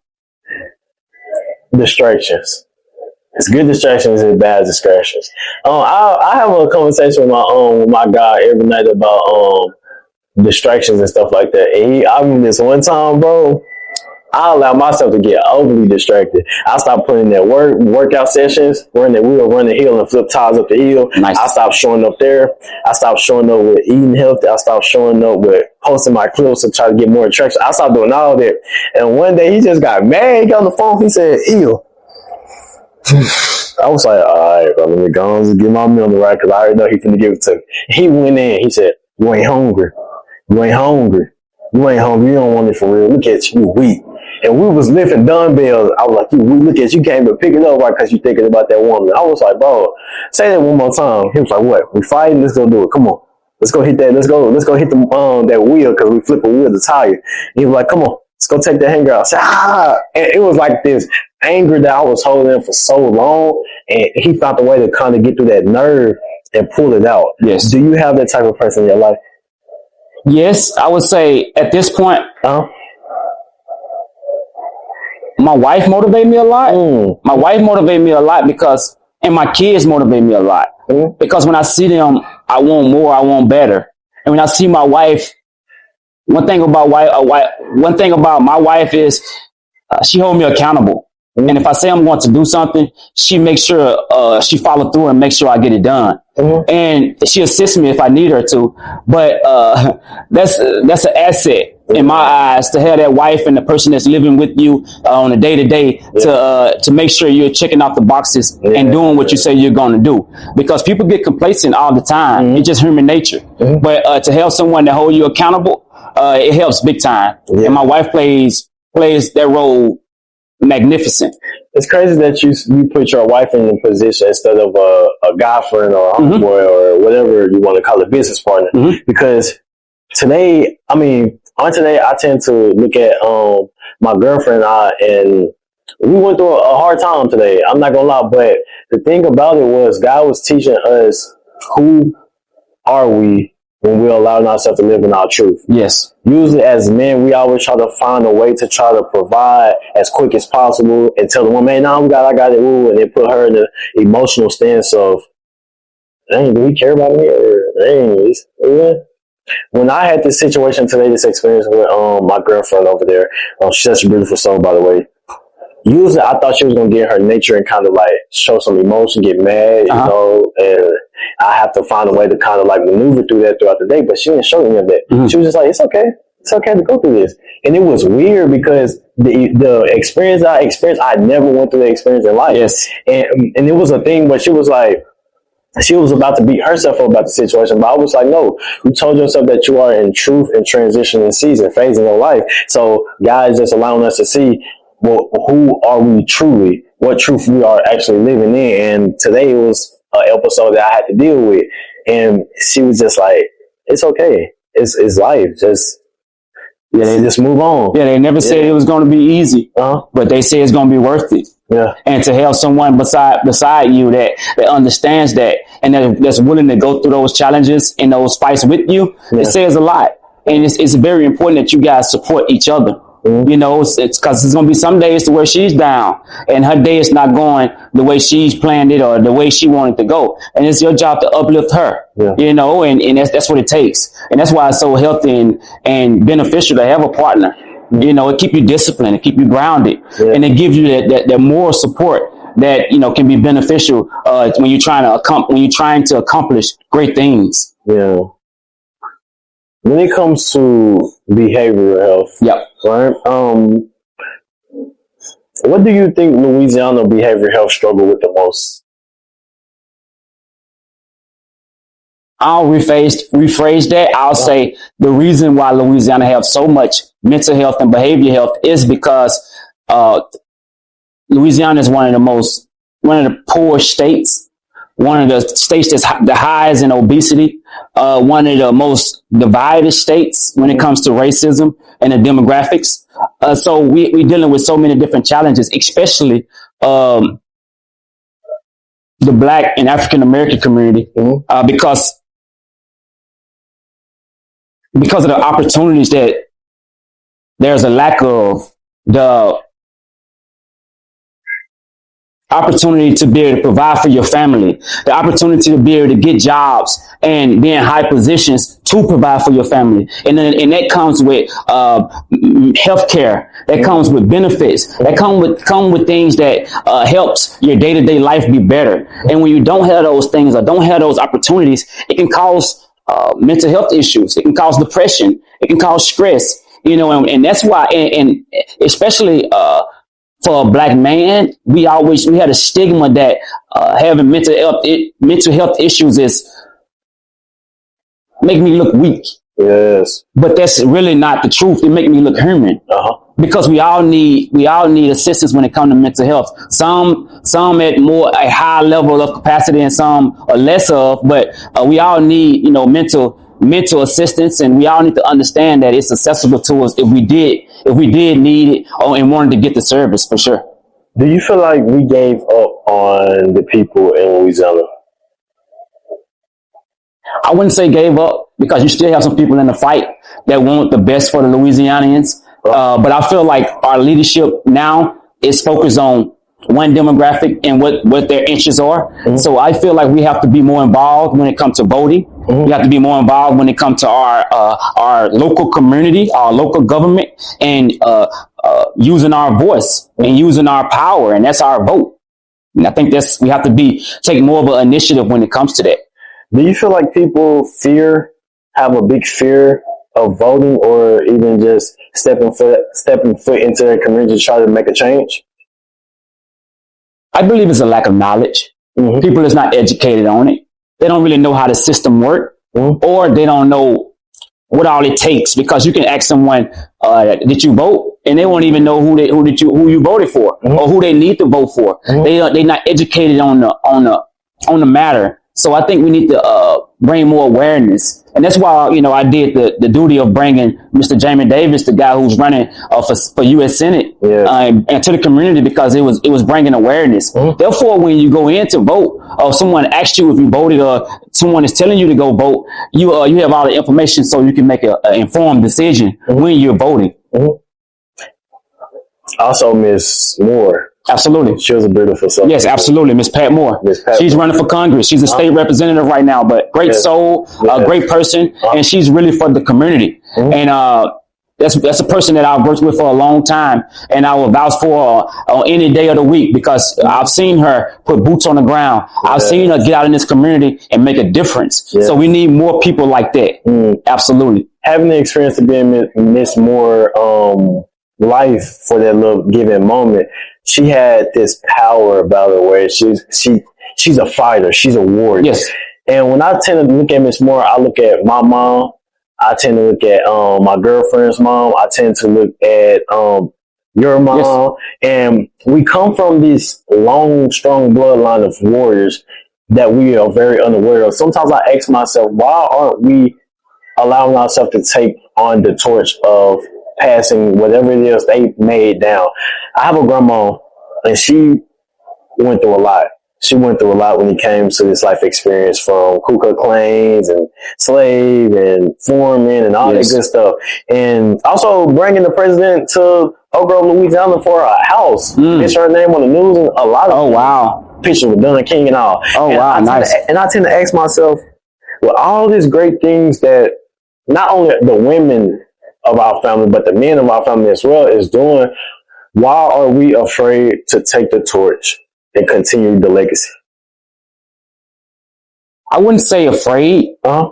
distractions. It's good distractions and bad distractions. I have a conversation with my guy every night about distractions and stuff like that. And I mean, this one time, bro, I allow myself to get overly distracted. I stopped putting that workout sessions, run the hill and flip tires up the hill. Nice. I stopped showing up there. I stopped showing up with eating healthy. I stopped showing up with posting my clips to try to get more attraction. I stopped doing all that. And one day he just got mad. He got on the phone. He said, "Ew." I was like, all right, bro, let me go and get my meal right because I already know he's finna give it to me. He went in. He said, "You ain't hungry. You ain't hungry. You ain't hungry. You don't want it for real. Look at you, weak." And we was lifting dumbbells. I was like, "You look at you can't even pick it up right because you thinking about that woman." I was like, "Bro, say that one more time." He was like, "What? We fighting? Let's go do it. Come on. Let's go hit that. Let's go hit the that wheel because we flip a wheel the tire." And he was like, "Come on. Let's go take that hanger out." I said, "Ah!" And it was like this anger that I was holding in for so long, and he found a way to kind of get through that nerve and pull it out. Yes. Do you have that type of person in your life? Yes, I would say at this point, my wife motivated me a lot. My wife motivated me a lot because, and my kids motivate me a lot. Because when I see them, I want more, I want better. And when I see my wife, one thing about my wife is she holds me accountable. And if I say I'm going to do something, she makes sure she follow through and make sure I get it done. And she assists me if I need her to. But that's an asset in my eyes to have that wife and the person that's living with you on a day to day to make sure you're checking off the boxes and doing what you say you're going to do. Because people get complacent all the time. It's just human nature. But to have someone that hold you accountable, it helps big time. And my wife plays that role magnificent. It's crazy that you put your wife in a position instead of a guy friend or a homeboy or whatever you want to call a business partner. Because today I tend to look at my girlfriend and I, and we went through a hard time today. I'm not gonna lie, but the thing about it was God was teaching us who are we when we're allowing ourselves to live in our truth. Yes. Usually as men, we always try to find a way to try to provide as quick as possible and tell the woman, "Man, no, I got it," ooh, and then put her in the emotional stance of, "Dang, do we care about me?" Or, "Dang, when I had this situation today, this experience with my girlfriend over there, she's such a beautiful soul, by the way. Usually I thought she was going to get her nature and kind of like show some emotion, get mad, you know, and I have to find a way to kind of like maneuver through that throughout the day, but she didn't show any of that. She was just like, it's okay to go through this. And it was weird because the experience I experienced, I never went through the experience in life. Yes. And it was a thing where she was about to beat herself up about the situation, but I was like, no, you told yourself that you are in truth and transition in season, phase in your life. So God is just allowing us to see, well, who are we truly, what truth we are actually living in. And today it was an episode that I had to deal with. And she was just like, it's okay. It's life. Just move on. Yeah, they never said it was going to be easy, but they say it's going to be worth it. Yeah. And to have someone beside you that understands that and that's willing to go through those challenges and those fights with you, it says a lot. And it's very important that you guys support each other. You know, it's because it's going to be some days to where she's down and her day is not going the way she's planned it or the way she wanted to go. And it's your job to uplift her, you know, and that's what it takes. And that's why it's so healthy and beneficial to have a partner. You know, it keep you disciplined, it keep you grounded, and it gives you that moral support that, you know, can be beneficial when you're trying to accomplish great things. Yeah. When it comes to behavioral health, right? What do you think Louisiana behavioral health struggle with the most? I'll rephrase that. I'll say the reason why Louisiana have so much mental health and behavioral health is because Louisiana is one of the poor states, one of the states that's the highest in obesity, one of the most divided states when it comes to racism and the demographics. So we're dealing with so many different challenges, especially the Black and African American community, because of the opportunities that there's a lack of, the opportunity to be able to provide for your family, the opportunity to be able to get jobs and be in high positions to provide for your family. And that comes with health care, that comes with benefits, that come with things that helps your day-to-day life be better. And when you don't have those things or don't have those opportunities, it can cause mental health issues. It can cause depression. It can cause stress, and that's why, and especially for a Black man, we had a stigma that having mental health issues is make me look weak. Yes. But that's really not the truth. It make me look human. Because we all need assistance when it comes to mental health. Some at a high level of capacity and some are less of, but we all need, mental assistance, and we all need to understand that it's accessible to us if we did need it and wanted to get the service, for sure. Do you feel like we gave up on the people in Louisiana? I wouldn't say gave up, because you still have some people in the fight that want the best for the Louisianians. But I feel like our leadership now is focused on one demographic and what their interests are. So I feel like we have to be more involved when it comes to voting. We have to be more involved when it comes to our local community, our local government, and using our voice and using our power, and that's our vote. And I think we have to take more of an initiative when it comes to that. Do you feel like people have a big fear of voting, or even just stepping foot into their community to try to make a change? I believe it's a lack of knowledge. People is not educated on it. They don't really know how the system works, or they don't know what all it takes, because you can ask someone, did you vote? And they won't even know who you voted for, or who they need to vote for. They're not educated on the matter. So I think we need to bring more awareness. And that's why, I did the duty of bringing Mr. Jamie Davis, the guy who's running for U.S. Senate, and to the community, because it was bringing awareness. Therefore, when you go in to vote, or someone asks you if you voted, or someone is telling you to go vote, you have all the information so you can make an informed decision when you're voting. Also, Miss Moore. Absolutely. She was a beautiful soul. Yes, absolutely. Miss Pat Moore. She's running for Congress. She's a state representative right now, but great soul, a great person, and she's really for the community. And that's a person that I've worked with for a long time, and I will vouch for on any day of the week, because I've seen her put boots on the ground. I've seen her get out in this community and make a difference. So we need more people like that. Absolutely. Having the experience of being Miss Moore life for that little given moment, she had this power about her where she's a fighter, she's a warrior. Yes. And when I tend to look at Miss Moore, I look at my mom, I tend to look at my girlfriend's mom, I tend to look at your mom, and we come from this long, strong bloodline of warriors that we are very unaware of. Sometimes I ask myself, why aren't we allowing ourselves to take on the torch of passing whatever it is they made down? I have a grandma, and she went through a lot. She went through a lot when it came to this life experience, from Ku Klux Klans and slave and foreman and all that good stuff. And also bringing the president to Oak Grove, Louisiana for a house. It's her name on the news, and a lot of pictures with Donna King and all. Nice. And I tend to ask myself, with all these great things that not only the women of our family, but the men of our family as well is doing, why are we afraid to take the torch and continue the legacy? I wouldn't say afraid. I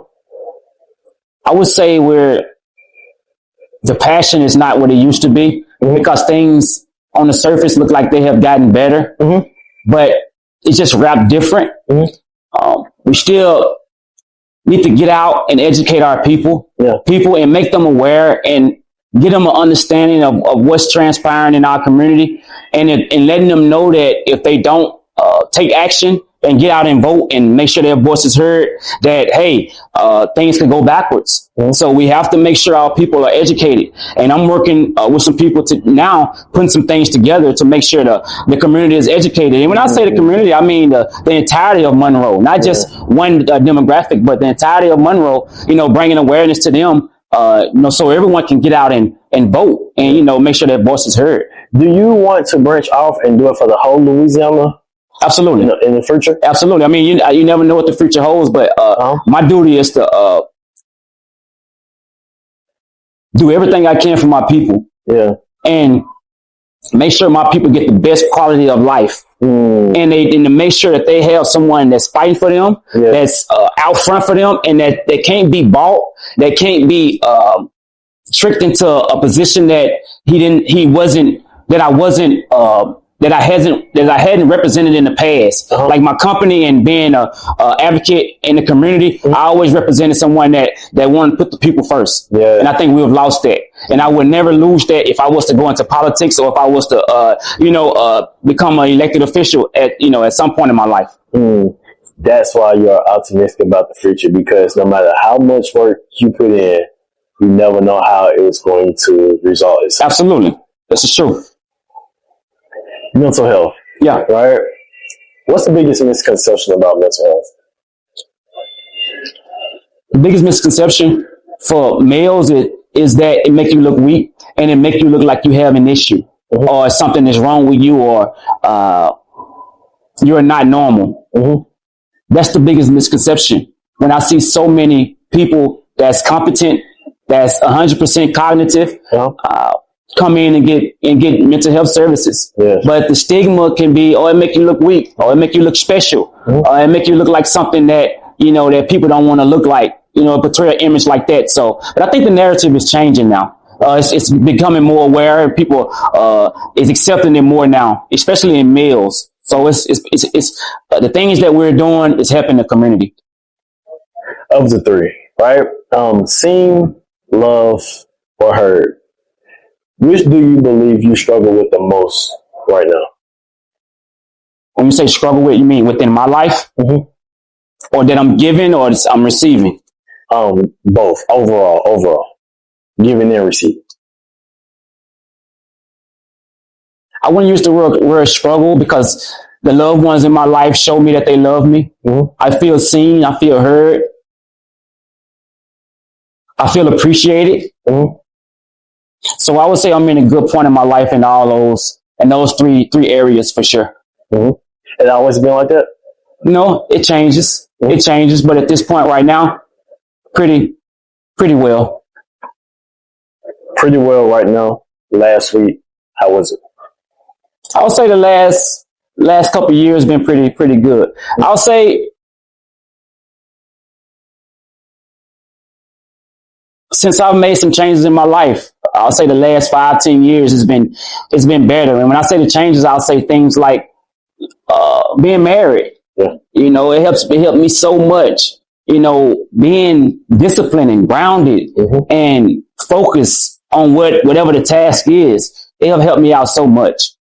would say the passion is not what it used to be, because things on the surface look like they have gotten better, but it's just wrapped different. We still need to get out and educate our people and make them aware and get them an understanding of what's transpiring in our community, and letting them know that if they don't take action, and get out and vote and make sure their voice is heard, that, hey, things can go backwards. So we have to make sure our people are educated. And I'm working with some people to now putting some things together to make sure the community is educated. And when I say the community, I mean the entirety of Monroe, not just one demographic, but the entirety of Monroe, bringing awareness to them, so everyone can get out and vote and, make sure their voice is heard. Do you want to branch off and do it for the whole Louisiana? Absolutely. In the future? Absolutely. I mean, you never know what the future holds, but my duty is to do everything I can for my people. Yeah. And make sure my people get the best quality of life. And to make sure that they have someone that's fighting for them, that's out front for them, and that they can't be bought, that can't be tricked into a position that I hadn't represented in the past. Like my company and being a advocate in the community, I always represented someone that wanted to put the people first. Yeah. And I think we've lost that. And I would never lose that if I was to go into politics or if I was to become an elected official at some point in my life. That's why you're optimistic about the future, because no matter how much work you put in, you never know how it's going to result itself. Absolutely. That's true. Mental health. Yeah. Right? What's the biggest misconception about mental health? The biggest misconception for males is that it makes you look weak and it makes you look like you have an issue or something is wrong with you or you're not normal. That's the biggest misconception. When I see so many people that's competent, that's 100% cognitive, come in and get mental health services. But the stigma can be, it make you look weak, or it make you look special, or it make you look like something that, that people don't want to look like, portray an image like that. So, but I think the narrative is changing now. It's becoming more aware. People is accepting it more now, especially in males. So it's the things that we're doing is helping the community. Of the three, right? Seen, love, or heard. Which do you believe you struggle with the most right now? When you say struggle with, you mean within my life? Or that I'm giving or I'm receiving? Both. Overall. Giving and receiving. I wouldn't use the word struggle because the loved ones in my life show me that they love me. I feel seen. I feel heard. I feel appreciated. So I would say I'm in a good point in my life in those three areas for sure. It always been like that? No, it changes. It changes, but at this point right now, pretty well. Pretty well right now. Last week, how was it? I would say the last couple of years been pretty good. I'll say since I've made some changes in my life, I'll say the last 5-10 years has been better. And when I say the changes, I'll say things like being married. It helped me so much. Being disciplined and grounded and focused on whatever the task is. It'll help me out so much.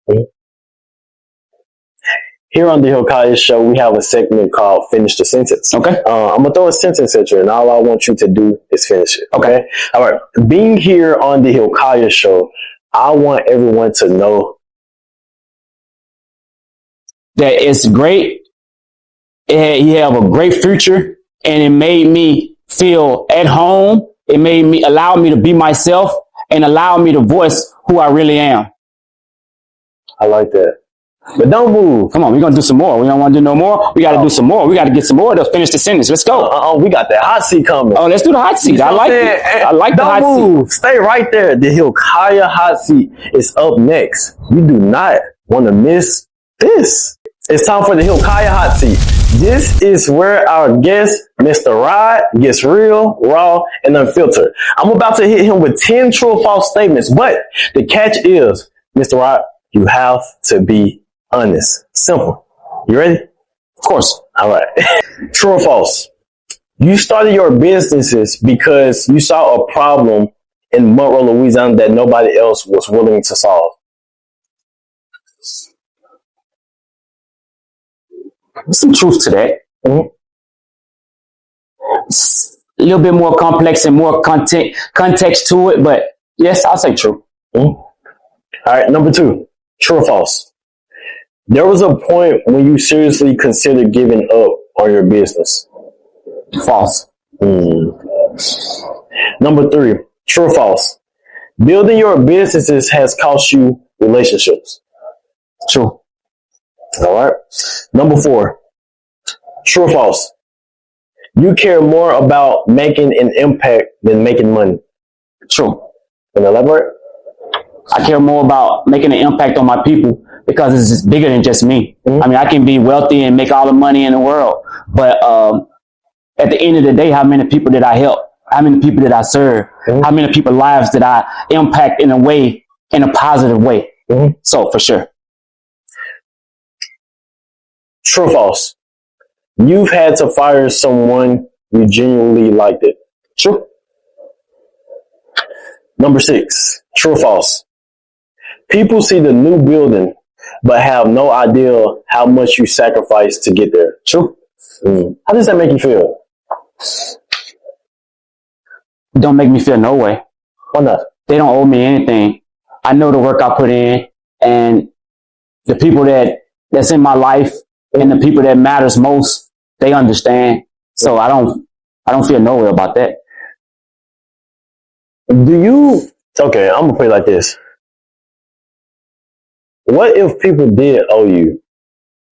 Here on the HILKIAH Show, we have a segment called Finish the Sentence. Okay. I'm going to throw a sentence at you, and all I want you to do is finish it. Okay. All right. Being here on the HILKIAH Show, I want everyone to know that it's great. You have a great future, and it made me feel at home. It allow me to be myself and allow me to voice who I really am. I like that. But don't move. Come on, we're going to do some more. We don't want to do no more. We got to do some more. We got to get some more to finish the sentence. Let's go. We got that hot seat coming. Oh, let's do the hot seat. I like it. I like the hot seat. Don't move. Stay right there. The HILKIAH hot seat is up next. You do not want to miss this. It's time for the HILKIAH hot seat. This is where our guest, Mr. Rod, gets real, raw, and unfiltered. I'm about to hit him with 10 true or false statements, but the catch is, Mr. Rod, you have to be honest. Simple. You ready? Of course. All right. True or false? You started your businesses because you saw a problem in Monroe, Louisiana that nobody else was willing to solve. There's some truth to that. Mm-hmm. It's a little bit more complex and more context to it, but yes, I'll say true. Mm-hmm. All right, number 2, true or false? There was a point when you seriously considered giving up on your business. False. Number 3, true or false? Building your businesses has cost you relationships. True. All right. Number 4, true or false? You care more about making an impact than making money. True. Can you elaborate? I care more about making an impact on my people because it's just bigger than just me. I mean, I can be wealthy and make all the money in the world, but at the end of the day, how many people did I help? How many people did I serve? How many people's lives did I impact in a positive way? So for sure. True or false? You've had to fire someone you genuinely liked it. True. Number 6, true or false? People see the new building, but have no idea how much you sacrificed to get there. True. How does that make you feel? Don't make me feel no way. Why not? They don't owe me anything. I know the work I put in, and the people that's in my life and the people that matters most, they understand. So I don't feel no way about that. Okay, I'm gonna put it like this. What if people did owe you?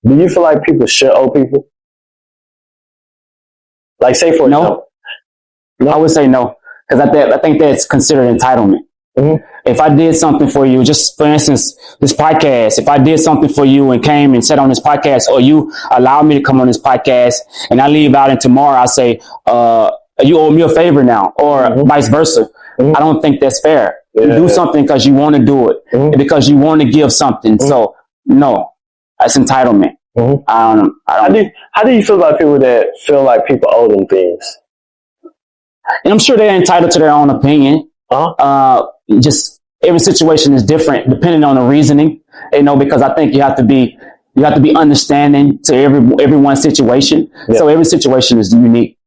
Do you feel like people should owe people? Like, say for example. No, I would say no, because I think that's considered entitlement. If I did something for you, just for instance, this podcast, if I did something for you and came and sat on this podcast, or you allowed me to come on this podcast and I leave out and tomorrow I say, you owe me a favor now, or vice versa. I don't think that's fair. You do something because you want to do it, because you want to give something. So no, that's entitlement. How do you feel about people that feel like people owe them things? And I'm sure they're entitled to their own opinion. Just every situation is different depending on the reasoning, because I think you have to be understanding to everyone's situation. So every situation is unique.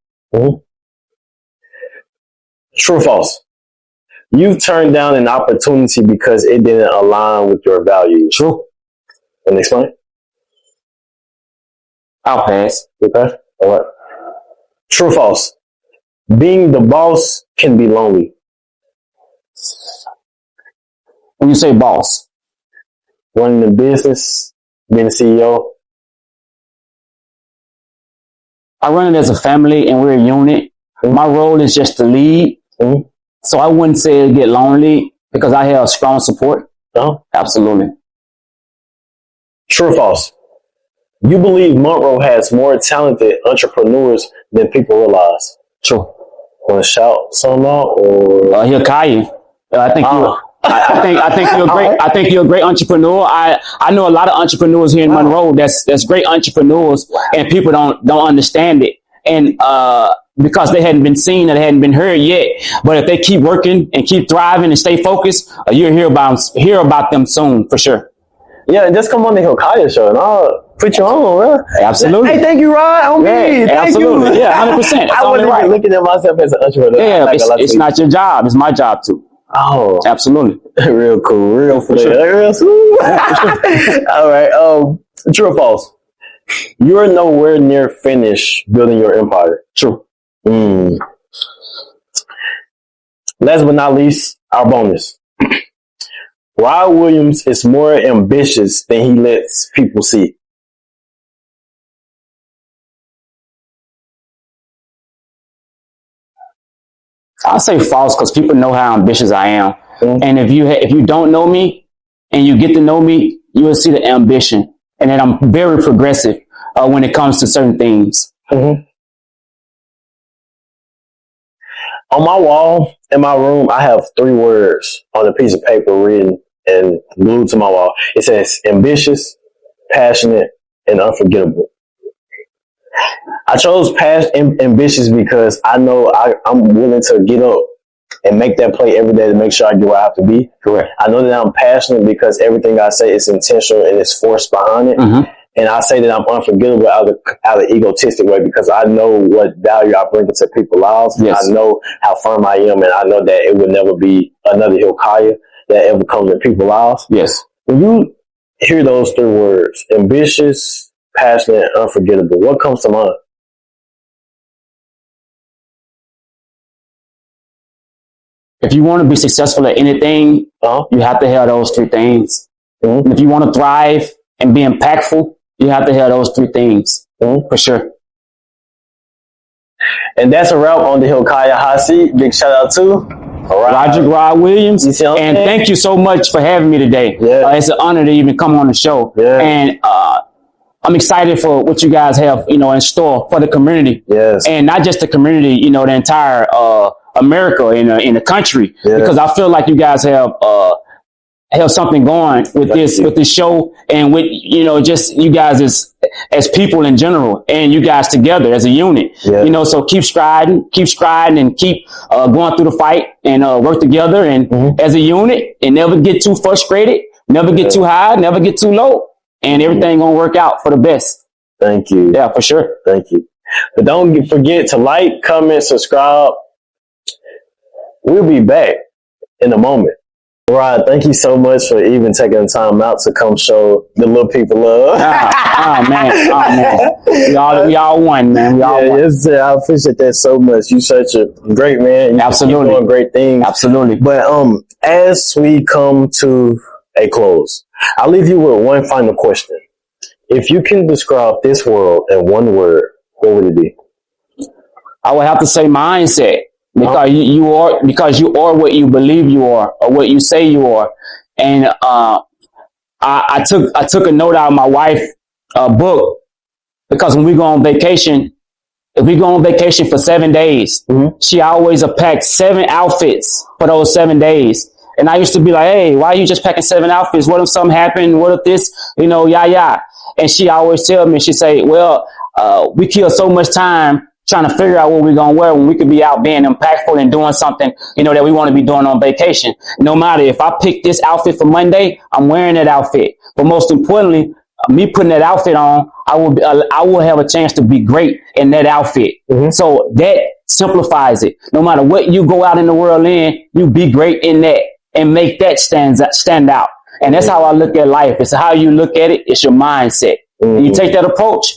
True or false? You've turned down an opportunity because it didn't align with your values. True. Can you explain? I'll pass. Okay. All right. True or false? Being the boss can be lonely. When you say boss, running the business, being a CEO. I run it as a family and we're a unit. My role is just to lead. So I wouldn't say it'd get lonely because I have strong support. Absolutely. True or false? You believe Monroe has more talented entrepreneurs than people realize. True. Want to shout some out or HILKIAH? I think you're great. I think you're a great entrepreneur. I know a lot of entrepreneurs here in Monroe. That's great entrepreneurs, and people don't understand it. And because they hadn't been seen and they hadn't been heard yet. But if they keep working and keep thriving and stay focused, you'll hear about them soon for sure. Yeah, just come on the HILKIAH show and I'll put you on, man. Absolutely. Hey, thank you, Rod. On me. Thank absolutely. you. Yeah, 100%. I wasn't even looking at myself as an entrepreneur. Yeah, it's not your job. It's my job too. Oh, absolutely. Real cool. Real for sure. Real smooth. All right. True or false? You're nowhere near finished building your empire. True. Last but not least, our bonus. Rod Williams is more ambitious than he lets people see. I'll say false because people know how ambitious I am. And if you don't know me and you get to know me, you will see the ambition and that I'm very progressive when it comes to certain things. On my wall in my room, I have 3 words on a piece of paper written and glued to my wall. It says ambitious, passionate, and unforgettable. I chose past ambitious because I know I'm willing to get up and make that play every day to make sure I get where I have to be. Correct. I know that I'm passionate because everything I say is intentional and it's force behind it. And I say that I'm unforgettable out of egotistic way because I know what value I bring into people's lives. Yes. I know how firm I am, and I know that it will never be another Hilkiah that ever comes in people's lives. Yes. When you hear those three words, ambitious, passionate, and unforgettable, what comes to mind? If you want to be successful at anything, you have to have those three things. Mm-hmm. If you want to thrive and be impactful, you have to have those three things, for sure. And that's a wrap on the HILKIAH Hot Seat. Big shout out to Roderick Williams. And thank you so much for having me today. Yeah. It's an honor to even come on the show. Yeah. And I'm excited for what you guys have, in store for the community. Yes. And not just the community, the entire America in the country. Yeah. Because I feel like you guys have something going with this show, and with just you guys as people in general, and you guys together as a unit. Yeah. So keep striding, and keep going through the fight, and work together and as a unit, and never get too frustrated, never get too high, never get too low, and everything gonna work out for the best. Thank you. Yeah, for sure. Thank you. But don't forget to like, comment, subscribe. We'll be back in a moment. Rod, thank you so much for even taking the time out to come show the little people love. Oh man. We all one, man. We all one. Yes, sir. I appreciate that so much. You're such a great man. Absolutely. You're doing great things. Absolutely. But as we come to a close, I'll leave you with one final question. If you can describe this world in one word, what would it be? I would have to say mindset. Because you are what you believe you are, or what you say you are. And I took a note out of my wife's book, because when we go on vacation, if we go on vacation for 7 days, she always packed 7 outfits for those 7 days. And I used to be like, hey, why are you just packing 7 outfits? What if something happened? What if this, And she always tell me, she say, well, we kill so much time trying to figure out what we're going to wear when we could be out being impactful and doing something, that we want to be doing on vacation. No matter if I pick this outfit for Monday, I'm wearing that outfit. But most importantly, me putting that outfit on, I will have a chance to be great in that outfit. So that simplifies it. No matter what you go out in the world in, you be great in that and make that stand out. And that's how I look at life. It's how you look at it. It's your mindset. And you take that approach,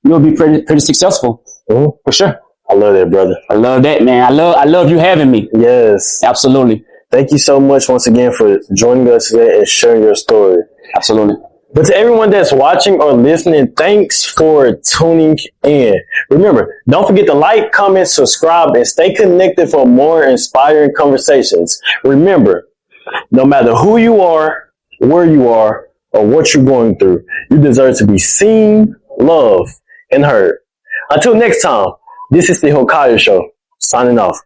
you'll be pretty successful. For sure. I love that, brother. I love that, man. I love you having me. Yes. Absolutely. Thank you so much once again for joining us today and sharing your story. Absolutely. But to everyone that's watching or listening, thanks for tuning in. Remember, don't forget to like, comment, subscribe, and stay connected for more inspiring conversations. Remember, no matter who you are, where you are, or what you're going through, you deserve to be seen, loved, and heard. Until next time, this is the HILKIAH Show, signing off.